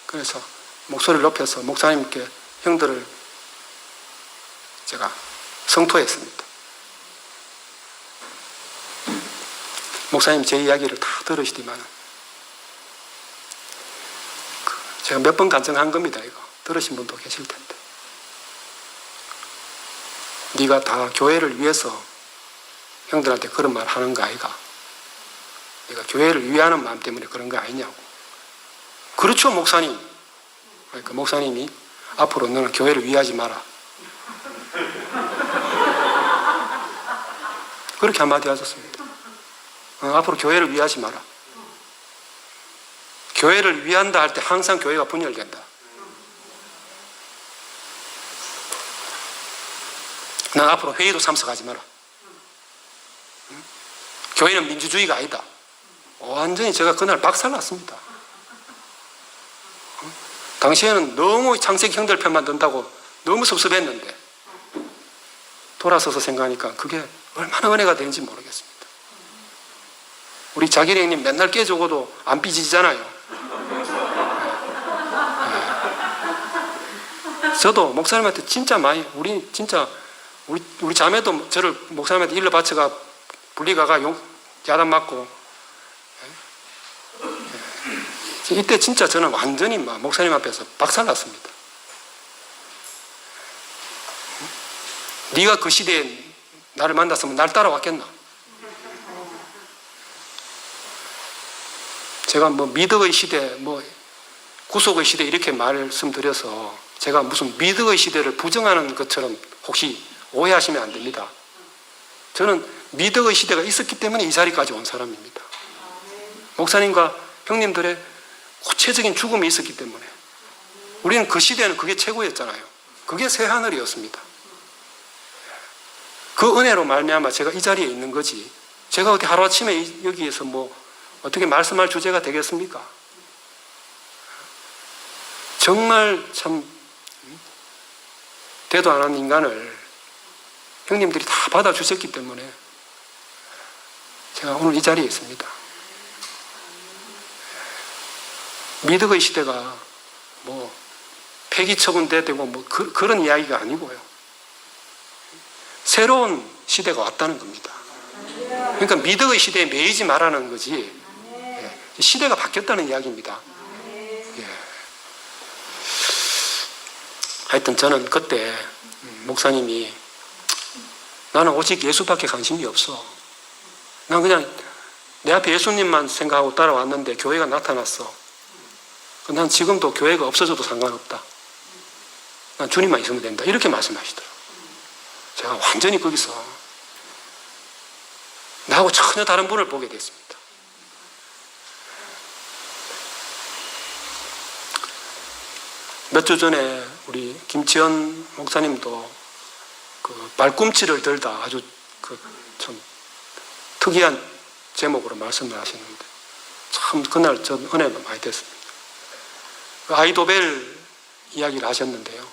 그래서 목소리를 높여서 목사님께 형들을 제가 성토했습니다. 목사님 제 이야기를 다 들으시더만 제가 몇 번 간증한 겁니다. 이거 들으신 분도 계실 텐데 네가 다 교회를 위해서 형들한테 그런 말 하는 거 아이가? 네가 교회를 위하는 마음 때문에 그런 거 아니냐고. 그렇죠 목사님. 그러니까 목사님이 앞으로 너는 교회를 위하지 마라. 그렇게 한마디 하셨습니다. 앞으로 교회를 위하지 마라. 교회를 위한다 할 때 항상 교회가 분열된다. 난 앞으로 회의도 참석하지 마라. 교회는 민주주의가 아니다. 완전히 제가 그날 박살났습니다. 당시에는 너무 창세기 형들 편만 든다고 너무 섭섭했는데 돌아서서 생각하니까 그게 얼마나 은혜가 되는지 모르겠습니다. 우리 자기리 형님 맨날 깨져고도 안 삐지잖아요. 저도 목사님한테 진짜 많이 우리 자매도 저를 목사님한테 일러 바쳐가 분리가가 야단 맞고 이때 진짜 저는 완전히 목사님 앞에서 박살났습니다. 네가 그 시대에 나를 만났으면 날 따라왔겠나? 제가 미덕의 시대, 구속의 시대 이렇게 말씀드려서 제가 무슨 미덕의 시대를 부정하는 것처럼 혹시 오해하시면 안 됩니다. 저는 미덕의 시대가 있었기 때문에 이 자리까지 온 사람입니다. 목사님과 형님들의 구체적인 죽음이 있었기 때문에 우리는 그 시대에는 그게 최고였잖아요. 그게 새하늘이었습니다. 그 은혜로 말미암아 제가 이 자리에 있는 거지 제가 어떻게 하루아침에 여기에서 어떻게 말씀할 주제가 되겠습니까? 정말 참 되도 않은 인간을 형님들이 다 받아주셨기 때문에 제가 오늘 이 자리에 있습니다. 미덕의 시대가 폐기 처분되고 그런 이야기가 아니고요. 새로운 시대가 왔다는 겁니다. 그러니까 미덕의 시대에 매이지 말라는 거지 시대가 바뀌었다는 이야기입니다. 하여튼 저는 그때 목사님이 나는 오직 예수밖에 관심이 없어. 난 그냥 내 앞에 예수님만 생각하고 따라왔는데 교회가 나타났어. 난 지금도 교회가 없어져도 상관없다. 난 주님만 있으면 된다. 이렇게 말씀하시더라고요. 제가 완전히 거기서 나하고 전혀 다른 분을 보게 됐습니다. 몇 주 전에 우리 김치현 목사님도 그 발꿈치를 들다 아주 참 특이한 제목으로 말씀을 하시는데 참 그날 전 은혜가 많이 됐습니다. 그 아이도벨 이야기를 하셨는데요.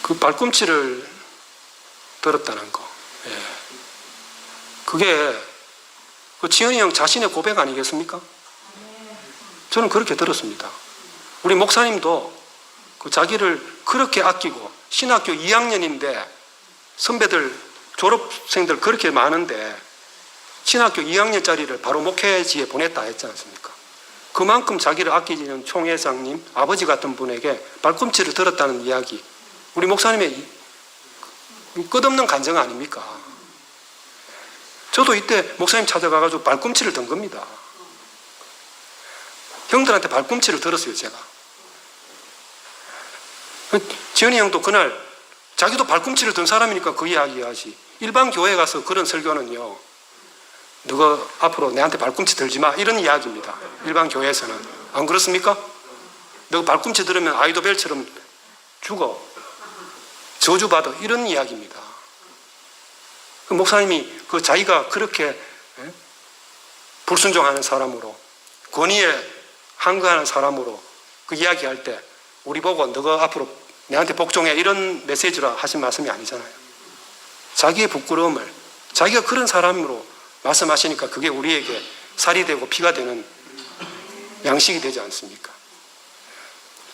그 발꿈치를 들었다는 거. 그게 그 지현이 형 자신의 고백 아니겠습니까? 저는 그렇게 들었습니다. 우리 목사님도 그 자기를 그렇게 아끼고 신학교 2학년인데 선배들 졸업생들 그렇게 많은데 신학교 2학년짜리를 바로 목회지에 보냈다 했지 않습니까? 그만큼 자기를 아끼는 총회장님 아버지 같은 분에게 발꿈치를 들었다는 이야기, 우리 목사님의 끝없는 간증 아닙니까? 저도 이때 목사님 찾아가가지고 발꿈치를 든 겁니다. 형들한테 발꿈치를 들었어요, 제가. 지현이 형도 그날 자기도 발꿈치를 든 사람이니까 그 이야기 하지. 일반 교회 가서 그런 설교는요, 너가 앞으로 내한테 발꿈치 들지 마, 이런 이야기입니다. 일반 교회에서는. 안 그렇습니까? 너가 발꿈치 들으면 아이도벨처럼 죽어, 저주받아, 이런 이야기입니다. 그 목사님이 그 자기가 그렇게 불순종하는 사람으로, 권위에 항거하는 사람으로 그 이야기할 때 우리 보고 너가 앞으로 내한테 복종해, 이런 메시지로 하신 말씀이 아니잖아요. 자기의 부끄러움을, 자기가 그런 사람으로 말씀하시니까 그게 우리에게 살이 되고 피가 되는 양식이 되지 않습니까?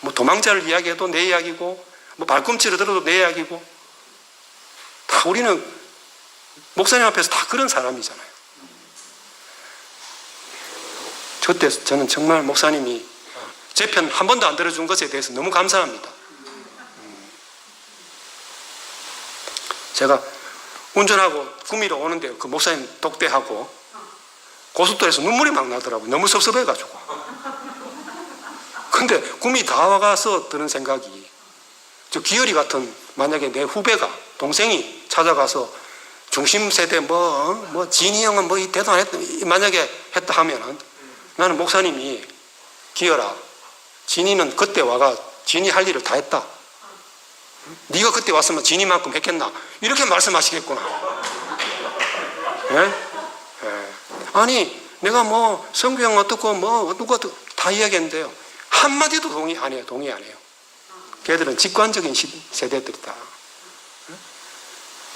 뭐 도망자를 이야기해도 내 이야기고, 뭐 발꿈치를 들어도 내 이야기고, 다 우리는 목사님 앞에서 다 그런 사람이잖아요. 그때 저는 정말 목사님이 제 편 한 번도 안 들어준 것에 대해서 너무 감사합니다. 제가 운전하고 구미로 오는데 그 목사님 독대하고 고속도로에서 눈물이 막 나더라고요. 너무 섭섭해가지고. 근데 구미 다 와가서 드는 생각이, 저 기열이 같은 만약에 내 후배가, 동생이 찾아가서 중심 세대 진이 형은 이 대도 안 했다, 만약에 했다 하면은 나는 목사님이 기열아, 진이는 그때 와가 진이 할 일을 다 했다. 네가 그때 왔으면 진이만큼 했겠나? 이렇게 말씀하시겠구나. 아니 내가 성경 어떻고 누가 다 이야기했는데요, 한마디도 동의 안 해요. 걔들은 직관적인 세대들이다.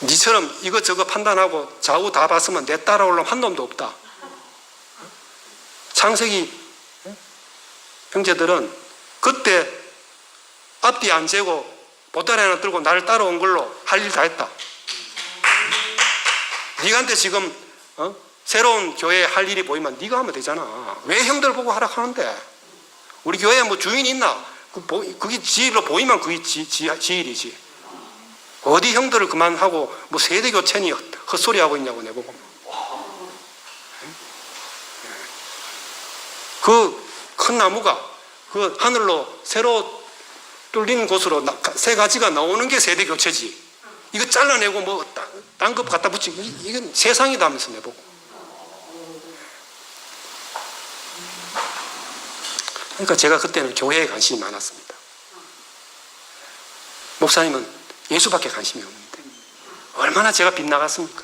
니처럼 이것저것 판단하고 좌우 다 봤으면 내 따라오려면 한 놈도 없다. 창세기 형제들은 그때 앞뒤 안 재고 보따리 하나 들고 나를 따라온 걸로 할 일 다 했다. 니한테 지금 새로운 교회에 할 일이 보이면 네가 하면 되잖아. 왜 형들 보고 하라 하는데? 우리 교회에 주인이 있나? 그게 지일로 보이면 그게 지일이지. 어디 형들을 그만하고 세대 교체니 헛소리하고 있냐고 내보고. 그 큰 나무가 그 하늘로 새로 뚫린 곳으로 새 가지가 나오는 게 세대 교체지. 이거 잘라내고 딴 거 갖다 붙이고, 이건 세상이다 하면서 내보고. 그러니까 제가 그때는 교회에 관심이 많았습니다. 목사님은 예수밖에 관심이 없는데 얼마나 제가 빗나갔습니까?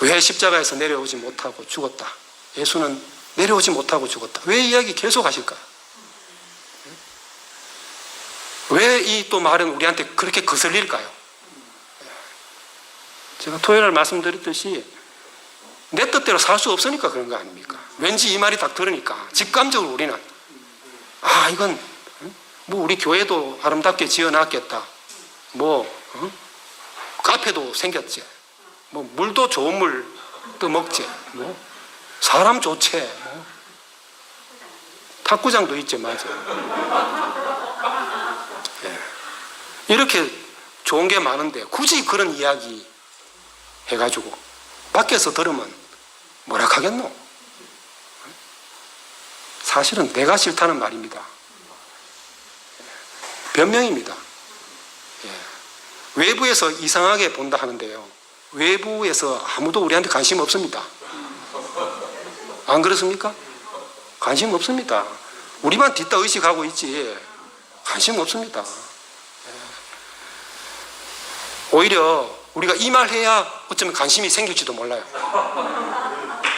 왜 십자가에서 내려오지 못하고 죽었다? 예수는 내려오지 못하고 죽었다. 왜 이야기 계속 하실까요? 왜 이 또 말은 우리한테 그렇게 거슬릴까요? 제가 토요일날 말씀드렸듯이 내 뜻대로 살 수 없으니까 그런 거 아닙니까? 왠지 이 말이 딱 들으니까 직감적으로 우리는 이건 우리 교회도 아름답게 지어놨겠다. 카페도 생겼지. 물도 좋은 물도 먹지. 사람 좋지. 탁구장도 있죠, 맞아. 예. 이렇게 좋은 게 많은데 굳이 그런 이야기 해가지고 밖에서 들으면 뭐라 하겠노? 사실은 내가 싫다는 말입니다. 변명입니다. 예. 외부에서 이상하게 본다 하는데요, 외부에서 아무도 우리한테 관심 없습니다. 안 그렇습니까? 관심 없습니다. 우리만 뒷다 의식하고 있지 관심 없습니다. 오히려 우리가 이 말 해야 어쩌면 관심이 생길지도 몰라요.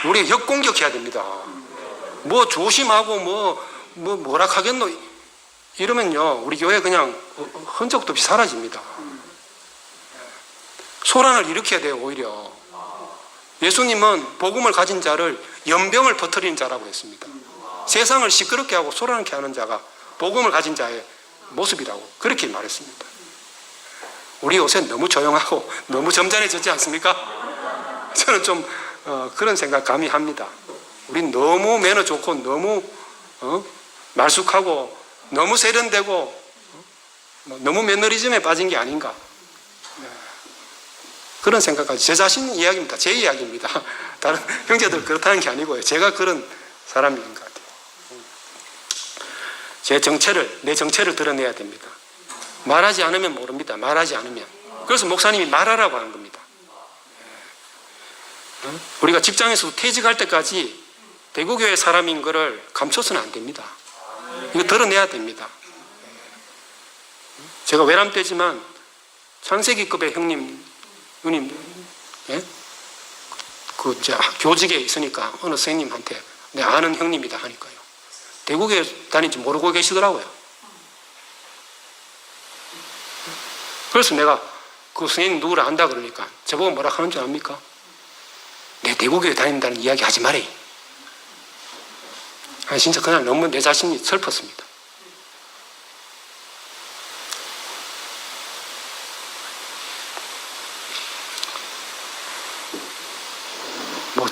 우리가 역공격해야 됩니다. 뭐 조심하고 뭐라 하겠노 이러면요 우리 교회 그냥 흔적도 없이 사라집니다. 소란을 일으켜야 돼요. 오히려 예수님은 복음을 가진 자를 연병을 퍼뜨리는 자라고 했습니다. 세상을 시끄럽게 하고 소란케 하는 자가 복음을 가진 자의 모습이라고 그렇게 말했습니다. 우리 요새 너무 조용하고 너무 점잖해졌지 않습니까? 저는 좀 그런 생각 감히 합니다. 우린 너무 매너 좋고 너무 말쑥하고 너무 세련되고 너무 매너리즘에 빠진 게 아닌가, 그런 생각까지. 제 자신 이야기입니다. 제 이야기입니다. 다른 형제들 그렇다는 게 아니고요. 제가 그런 사람인 것 같아요. 내 정체를 드러내야 됩니다. 말하지 않으면 모릅니다. 말하지 않으면. 그래서 목사님이 말하라고 하는 겁니다. 우리가 직장에서 퇴직할 때까지 대구교회 사람인 것을 감춰서는 안 됩니다. 이거 드러내야 됩니다. 제가 외람 때지만 창세기급의 형님, 누님, 예? 교직에 있으니까 어느 선생님한테 내 아는 형님이다 하니까요, 대구교회 다닌지 모르고 계시더라고요. 그래서 내가 그 선생님 누구를 안다 그러니까 저보고 뭐라 하는 줄 압니까? 내 대구교회 다닌다는 이야기 하지 말이. 진짜 그날 너무 내 자신이 슬펐습니다.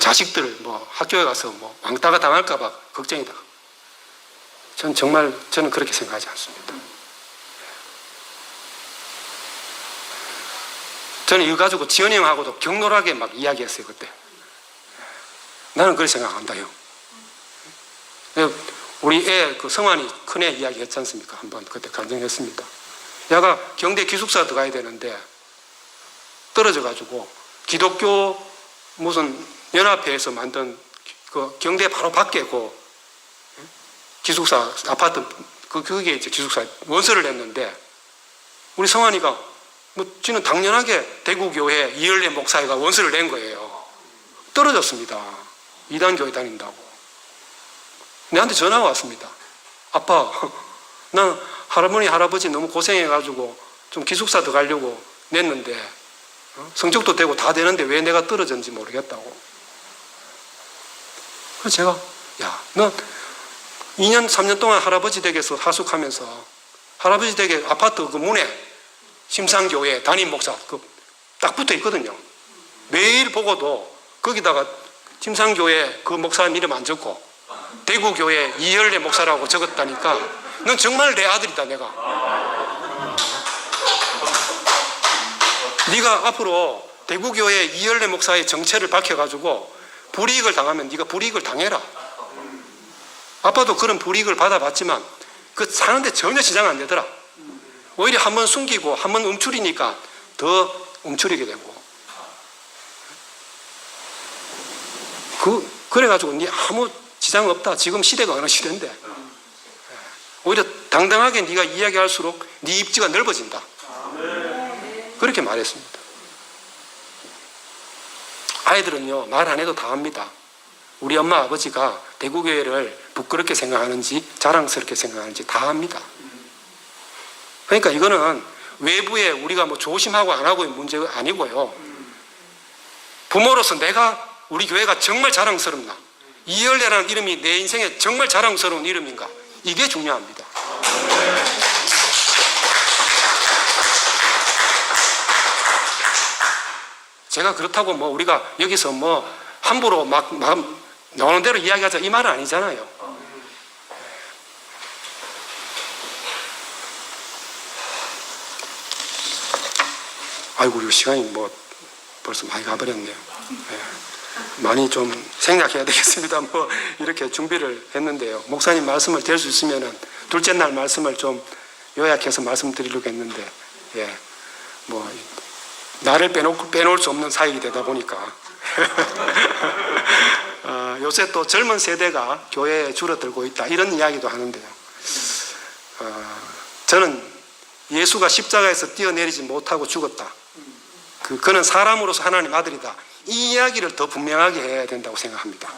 자식들 학교에 가서 왕따가 당할까봐 걱정이다. 저는 그렇게 생각하지 않습니다. 저는 이거 가지고 지원이 형하고도 격렬하게 막 이야기했어요, 그때. 나는 그렇게 생각한다요. 우리 애, 성환이 큰애 이야기 했지 않습니까? 한번 그때 간증했습니다. 얘가 경대 기숙사 들어가야 되는데 떨어져가지고 기독교 무슨 연합회에서 만든 그 경대 바로 밖에 기숙사 아파트 그게 이제 기숙사 원서를 냈는데 우리 성환이가 지는 당연하게 대구교회 이열례 목사회가 원서를 낸 거예요. 떨어졌습니다. 이단교회 다닌다고. 내한테 전화가 왔습니다. 아빠, 난 할머니 할아버지 너무 고생해가지고 좀 기숙사 들어가려고 냈는데 성적도 되고 다 되는데 왜 내가 떨어졌는지 모르겠다고. 그래서 제가 너 2년 3년 동안 할아버지 댁에서 하숙하면서 할아버지 댁에 아파트 그 문에 심상교회 담임 목사 딱 붙어 있거든요. 매일 보고도 거기다가 심상교회 그 목사님 이름 안 적고 대구교회 이열례 목사라고 적었다니까 넌 정말 내 아들이다. 내가 네가 앞으로 대구교회 이열례 목사의 정체를 밝혀가지고 불이익을 당하면 네가 불이익을 당해라. 아빠도 그런 불이익을 받아봤지만 그 사는데 전혀 지장 안 되더라. 오히려 한번 숨기고 한번 움츠리니까 더 움츠리게 되고. 그래가지고 네 아무 지장 없다. 지금 시대가 어느 시대인데. 오히려 당당하게 네가 이야기할수록 네 입지가 넓어진다. 그렇게 말했습니다. 아이들은요 말 안 해도 다 압니다. 우리 엄마 아버지가 대구교회를 부끄럽게 생각하는지 자랑스럽게 생각하는지 다 압니다. 그러니까 이거는 외부에 우리가 조심하고 안 하고의 문제가 아니고요, 부모로서 내가 우리 교회가 정말 자랑스럽나, 이열례라는 이름이 내 인생에 정말 자랑스러운 이름인가, 이게 중요합니다. 제가 그렇다고 우리가 여기서 함부로 막 나오는 대로 이야기하자 이 말은 아니잖아요. 아이고, 이 시간이 뭐 벌써 많이 가버렸네요. 예. 많이 좀 생략해야 되겠습니다. 뭐 이렇게 준비를 했는데요. 목사님 말씀을 될 수 있으면은 둘째 날 말씀을 좀 요약해서 말씀드리려고 했는데, 예, 뭐 나를 빼놓을 수 없는 사역이 되다 보니까 요새 또 젊은 세대가 교회에 줄어들고 있다, 이런 이야기도 하는데요. 저는 예수가 십자가에서 뛰어내리지 못하고 죽었다, 그는 사람으로서 하나님 아들이다, 이 이야기를 더 분명하게 해야 된다고 생각합니다.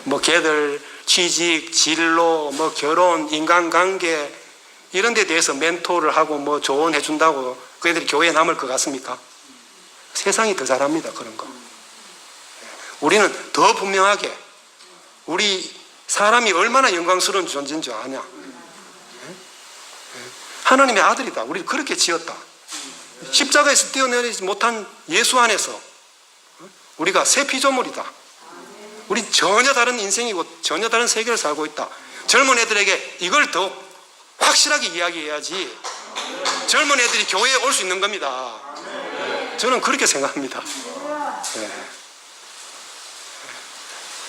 뭐 걔들 취직, 진로, 뭐 결혼, 인간관계 이런 데 대해서 멘토를 하고 뭐 조언해 준다고 그 애들이 교회에 남을 것 같습니까? 세상이 더 잘합니다, 그런 거. 우리는 더 분명하게 우리 사람이 얼마나 영광스러운 존재인 줄 아냐? 하나님의 아들이다, 우리를 그렇게 지었다. 십자가에서 뛰어내리지 못한 예수 안에서 우리가 새 피조물이다. 우리 전혀 다른 인생이고 전혀 다른 세계를 살고 있다. 젊은 애들에게 이걸 더 확실하게 이야기해야지 젊은 애들이 교회에 올 수 있는 겁니다. 저는 그렇게 생각합니다.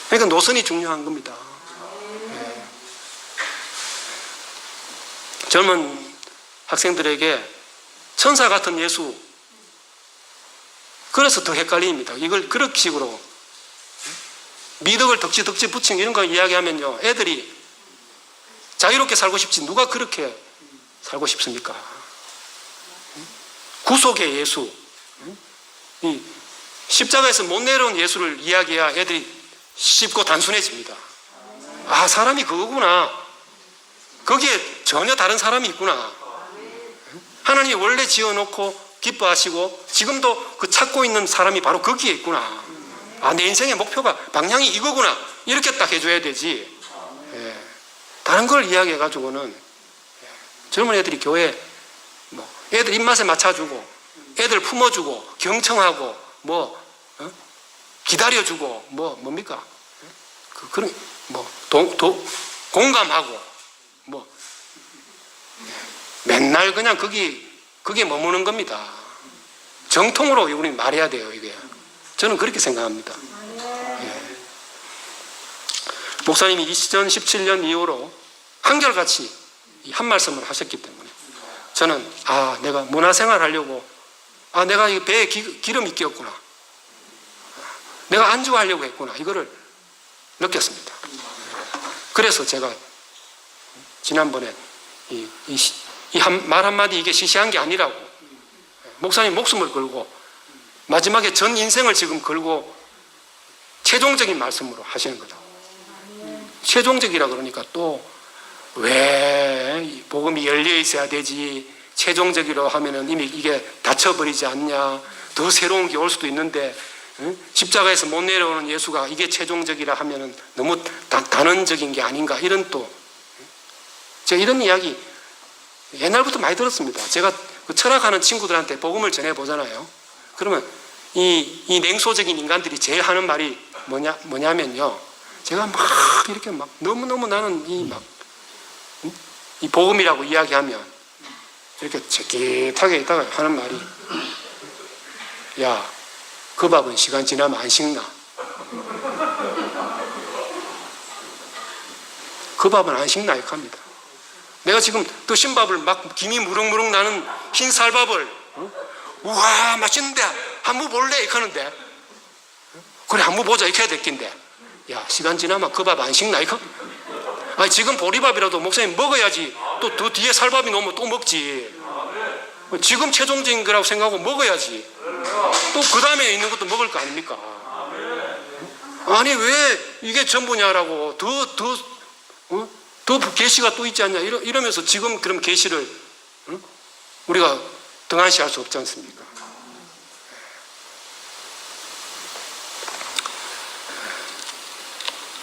그러니까 노선이 중요한 겁니다. 젊은 학생들에게 천사 같은 예수, 그래서 더 헷갈립니다. 이걸 그런 식으로 미덕을 덕지 붙인 이런 거 이야기하면요, 애들이 자유롭게 살고 싶지 누가 그렇게 살고 싶습니까? 구속의 예수, 이 십자가에서 못 내려온 예수를 이야기해야 애들이 쉽고 단순해집니다. 아, 사람이 그거구나, 거기에 전혀 다른 사람이 있구나, 하나님이 원래 지어놓고 기뻐하시고 지금도 그 찾고 있는 사람이 바로 거기에 있구나, 아, 내 인생의 목표가 방향이 이거구나, 이렇게 딱 해줘야 되지. 다른 걸 이야기해 가지고는 젊은 애들이 교회 뭐 애들 입맛에 맞춰주고 애들 품어주고 경청하고 뭐 기다려주고 뭡니까? 그런 뭐 공감하고 뭐 맨날 그냥 그게 머무는 겁니다. 정통으로 우리는 말해야 돼요, 이게. 저는 그렇게 생각합니다. 목사님이 2017년 이후로 한결같이 한 말씀을 하셨기 때문에 저는 내가 문화생활 하려고 내가 이 배에 기름이 끼었구나, 내가 안주하려고 했구나, 이거를 느꼈습니다. 그래서 제가 지난번에 말 한마디 이게 시시한 게 아니라고, 목사님 목숨을 걸고 마지막에 전 인생을 지금 걸고 최종적인 말씀으로 하시는 거다. 최종적이라 그러니까 또 왜 복음이 열려 있어야 되지, 최종적이라고 하면은 이미 이게 닫혀버리지 않냐, 더 새로운 게 올 수도 있는데 십자가에서 못 내려오는 예수가 이게 최종적이라 하면은 너무 단언적인 게 아닌가, 이런 또 제가 이런 이야기 옛날부터 많이 들었습니다. 제가 그 철학하는 친구들한테 복음을 전해보잖아요. 그러면 이 냉소적인 인간들이 제일 하는 말이 뭐냐면요, 제가 막 이렇게 막 너무너무 나는 이 복음이라고 이야기하면 이렇게 재킷하게 있다가 하는 말이, 야, 그 밥은 시간 지나면 안 식나? 그 밥은 안 식나? 이렇게 합니다. 내가 지금 드신 밥을 막 김이 무릉무릉 나는 흰 쌀밥을 우와 맛있는데 한번 볼래? 이렇게 하는데, 그래 한번 보자 이렇게 해야 될 텐데, 야, 시간 지나면 그 밥 안 식나? 이거? 아니, 지금 보리밥이라도 목사님 먹어야지 또 더 뒤에 쌀밥이 나오면 또 먹지. 지금 최종적인 거라고 생각하고 먹어야지 또 그 다음에 있는 것도 먹을 거 아닙니까? 아니, 왜 이게 전부냐라고 더 계시가 또 있지 않냐 이러면서 지금 그럼 계시를 우리가 등한시할 수 없지 않습니까?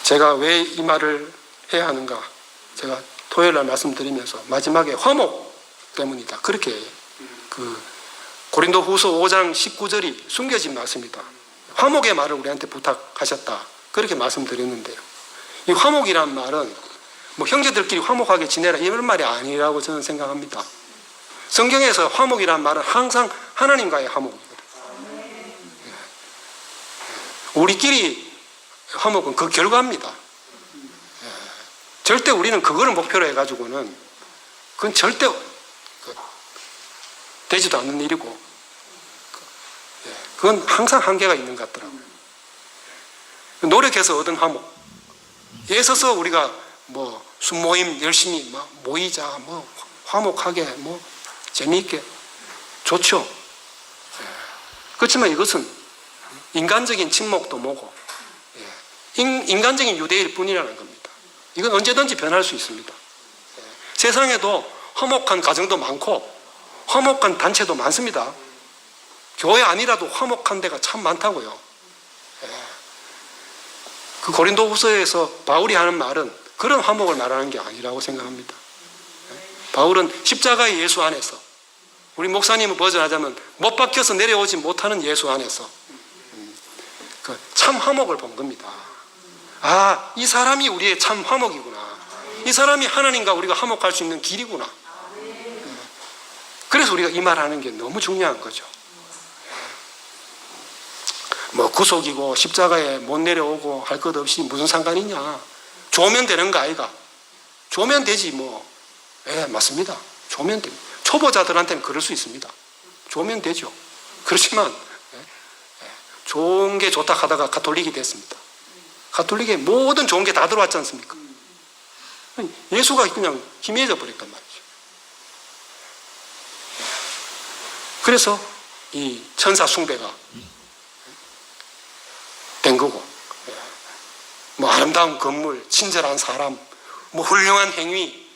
제가 왜 이 말을 해야 하는가, 제가 토요일 날 말씀드리면서 마지막에 화목 때문이다, 그렇게 그 고린도 후서 5장 19절이 숨겨진 말씀이다, 화목의 말을 우리한테 부탁하셨다, 그렇게 말씀드렸는데요, 이 화목이란 말은 뭐 형제들끼리 화목하게 지내라 이런 말이 아니라고 저는 생각합니다. 성경에서 화목이란 말은 항상 하나님과의 화목이거든요. 우리끼리 화목은 그 결과입니다. 절대 우리는 그거를 목표로 해가지고는 그건 절대 되지도 않는 일이고, 그건 항상 한계가 있는 것 같더라고요. 노력해서 얻은 화목. 애써서 우리가 뭐 순모임 열심히 모이자, 뭐 화목하게, 뭐 재미있게 좋죠. 그렇지만 이것은 인간적인 침묵도 뭐고, 인간적인 유대일 뿐이라는 겁니다. 이건 언제든지 변할 수 있습니다. 세상에도 화목한 가정도 많고 화목한 단체도 많습니다. 교회 아니라도 화목한 데가 참 많다고요. 그 고린도후서에서 바울이 하는 말은 그런 화목을 말하는 게 아니라고 생각합니다. 바울은 십자가의 예수 안에서, 우리 목사님은 버전하자면 못 박혀서 내려오지 못하는 예수 안에서 그 참 화목을 본 겁니다. 아, 이 사람이 우리의 참 화목이구나. 이 사람이 하나님과 우리가 화목할 수 있는 길이구나. 그래서 우리가 이 말하는 게 너무 중요한 거죠. 뭐 구속이고 십자가에 못 내려오고 할 것 없이 무슨 상관이냐. 좋으면 되는 거 아이가. 좋으면 되지 뭐. 맞습니다. 좋으면 됩니다. 초보자들한테는 그럴 수 있습니다. 좋으면 되죠. 그렇지만 좋은 게 좋다 하다가 가톨릭이 됐습니다. 가톨릭에 모든 좋은 게 다 들어왔지 않습니까? 예수가 그냥 희미해져 버렸단 말이죠. 그래서 이 천사 숭배가 된 거고, 뭐 아름다운 건물, 친절한 사람, 뭐 훌륭한 행위,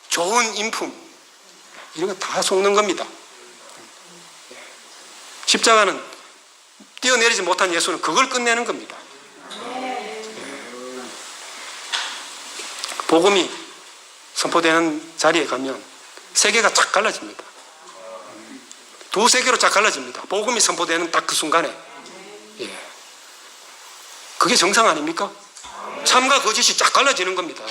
좋은 인품, 이런 거 다 속는 겁니다. 십자가는 뛰어내리지 못한 예수는 그걸 끝내는 겁니다. 복음이 선포되는 자리에 가면 세계가 착 갈라집니다. 두 세계로 착 갈라집니다. 복음이 선포되는 딱 그 순간에. 그게 정상 아닙니까? 참과 거짓이 쫙 갈라지는 겁니다.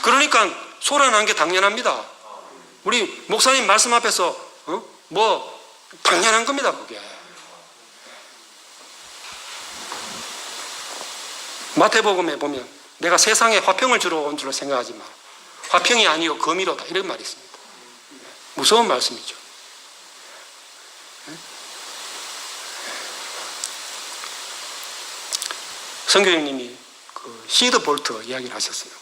그러니까 소란한 게 당연합니다. 우리 목사님 말씀 앞에서 뭐 당연한 겁니다. 그게. 마태복음에 보면 내가 세상에 화평을 주러 온 줄로 생각하지 마. 화평이 아니요 검이로다. 이런 말이 있습니다. 무서운 말씀이죠. 성교님이 그 시드 볼트 이야기를 하셨어요.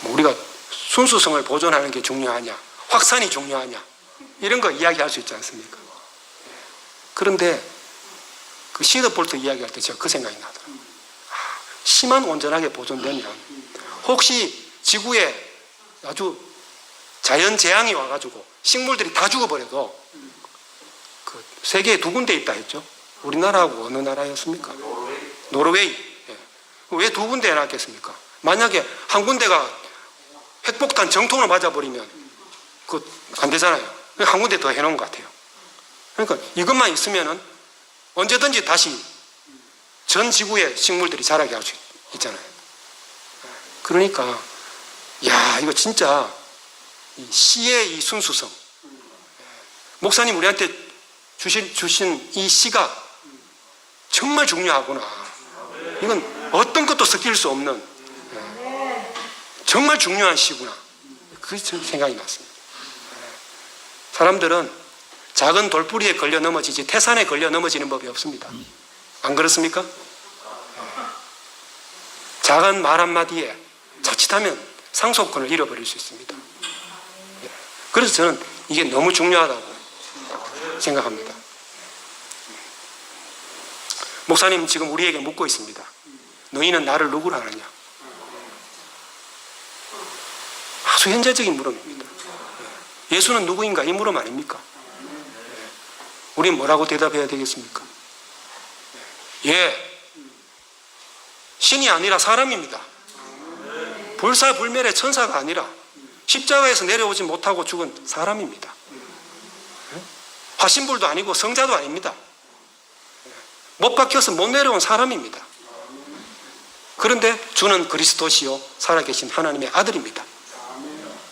우리가 순수성을 보존하는 게 중요하냐, 확산이 중요하냐, 이런 거 이야기할 수 있지 않습니까? 그런데 그 시드 볼트 이야기할 때 제가 그 생각이 나더라고요. 심한 온전하게 보존되면 혹시 지구에 아주 자연재앙이 와가지고 식물들이 다 죽어버려도 그 세계에 두 군데 있다 했죠. 우리나라하고 어느 나라였습니까? 노르웨이. 왜 두 군데 해놨겠습니까? 만약에 한 군데가 핵폭탄 정통으로 맞아버리면 그 안 되잖아요. 한 군데 더 해놓은 것 같아요. 그러니까 이것만 있으면은 언제든지 다시 전 지구의 식물들이 자라게 할 수 있잖아요. 그러니까 야, 이거 진짜 이 시의 이 순수성, 목사님 우리한테 주신 이 시가 정말 중요하구나. 이건 어떤 것도 섞일 수 없는 정말 중요한 시구나. 그게 생각이 났습니다. 사람들은 작은 돌뿌리에 걸려 넘어지지 태산에 걸려 넘어지는 법이 없습니다. 안 그렇습니까? 작은 말 한마디에 자칫하면 상속권을 잃어버릴 수 있습니다. 그래서 저는 이게 너무 중요하다고 생각합니다. 목사님 지금 우리에게 묻고 있습니다. 너희는 나를 누구라 하느냐? 아주 현재적인 물음입니다. 예수는 누구인가? 이 물음 아닙니까? 우린 뭐라고 대답해야 되겠습니까? 신이 아니라 사람입니다. 불사불멸의 천사가 아니라 십자가에서 내려오지 못하고 죽은 사람입니다. 화신불도 아니고 성자도 아닙니다. 못 박혀서 못 내려온 사람입니다. 그런데 주는 그리스도시요 살아계신 하나님의 아들입니다.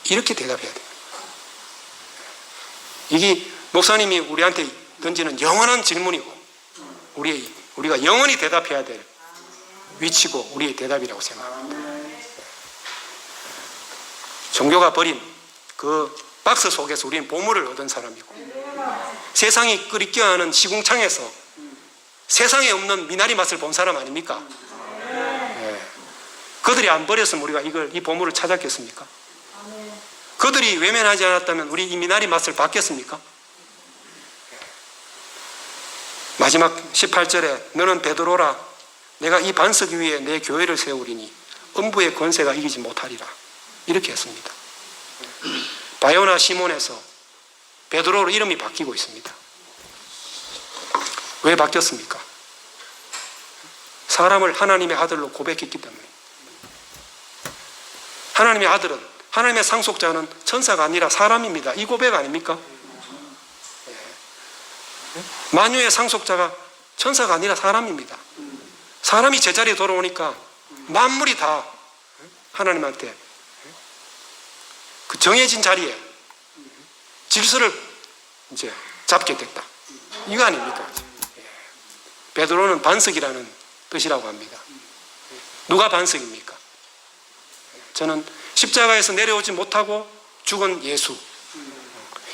이렇게 대답해야 돼요. 이게 목사님이 우리한테 던지는 영원한 질문이고 우리가 영원히 대답해야 될 위치고 우리의 대답이라고 생각합니다. 종교가 버린 그 박스 속에서 우리는 보물을 얻은 사람이고 세상이 끓이껴하는 시궁창에서 세상에 없는 미나리 맛을 본 사람 아닙니까? 네. 그들이 안 버렸으면 우리가 이 보물을 찾았겠습니까? 그들이 외면하지 않았다면 우리 이 미나리 맛을 봤겠습니까? 마지막 18절에 너는 베드로라 내가 이 반석 위에 내 교회를 세우리니 음부의 권세가 이기지 못하리라 이렇게 했습니다. 바요나 시몬에서 베드로로 이름이 바뀌고 있습니다. 왜 바뀌었습니까? 사람을 하나님의 아들로 고백했기 때문에. 하나님의 아들은 하나님의 상속자는 천사가 아니라 사람입니다. 이 고백 아닙니까? 만유의 상속자가 천사가 아니라 사람입니다. 사람이 제자리에 돌아오니까 만물이 다 하나님한테 그 정해진 자리에 질서를 이제 잡게 됐다. 이거 아닙니까? 베드로는 반석이라는 뜻이라고 합니다. 누가 반석입니까? 저는 십자가에서 내려오지 못하고 죽은 예수.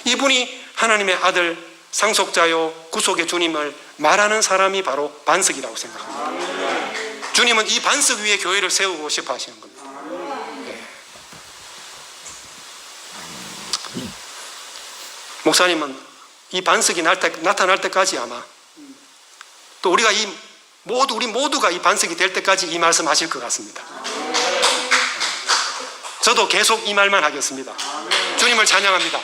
이분이 하나님의 아들 상속자요 구속의 주님을 말하는 사람이 바로 반석이라고 생각합니다. 주님은 이 반석 위에 교회를 세우고 싶어 하시는 겁니다. 목사님은 이 반석이 나타날 때까지 아마 또 우리 모두가 이 반석이 될 때까지 이 말씀 하실 것 같습니다. 저도 계속 이 말만 하겠습니다. 주님을 찬양합니다.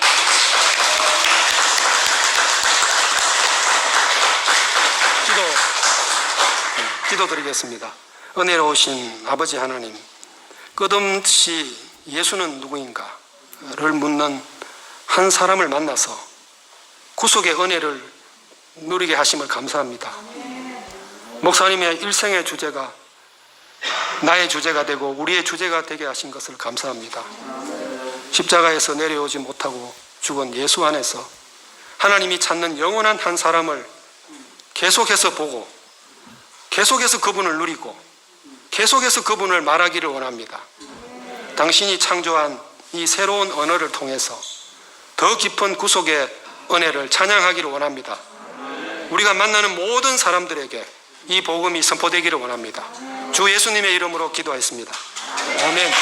기도드리겠습니다. 은혜로우신 아버지 하나님, 끝없이 예수는 누구인가를 묻는 한 사람을 만나서 구속의 은혜를 누리게 하심을 감사합니다. 목사님의 일생의 주제가 나의 주제가 되고 우리의 주제가 되게 하신 것을 감사합니다. 십자가에서 내려오지 못하고 죽은 예수 안에서 하나님이 찾는 영원한 한 사람을 계속해서 보고 계속해서 그분을 누리고 계속해서 그분을 말하기를 원합니다. 당신이 창조한 이 새로운 언어를 통해서 더 깊은 구속의 은혜를 찬양하기를 원합니다. 우리가 만나는 모든 사람들에게 이 복음이 선포되기를 원합니다. 주 예수님의 이름으로 기도하였습니다. 아멘.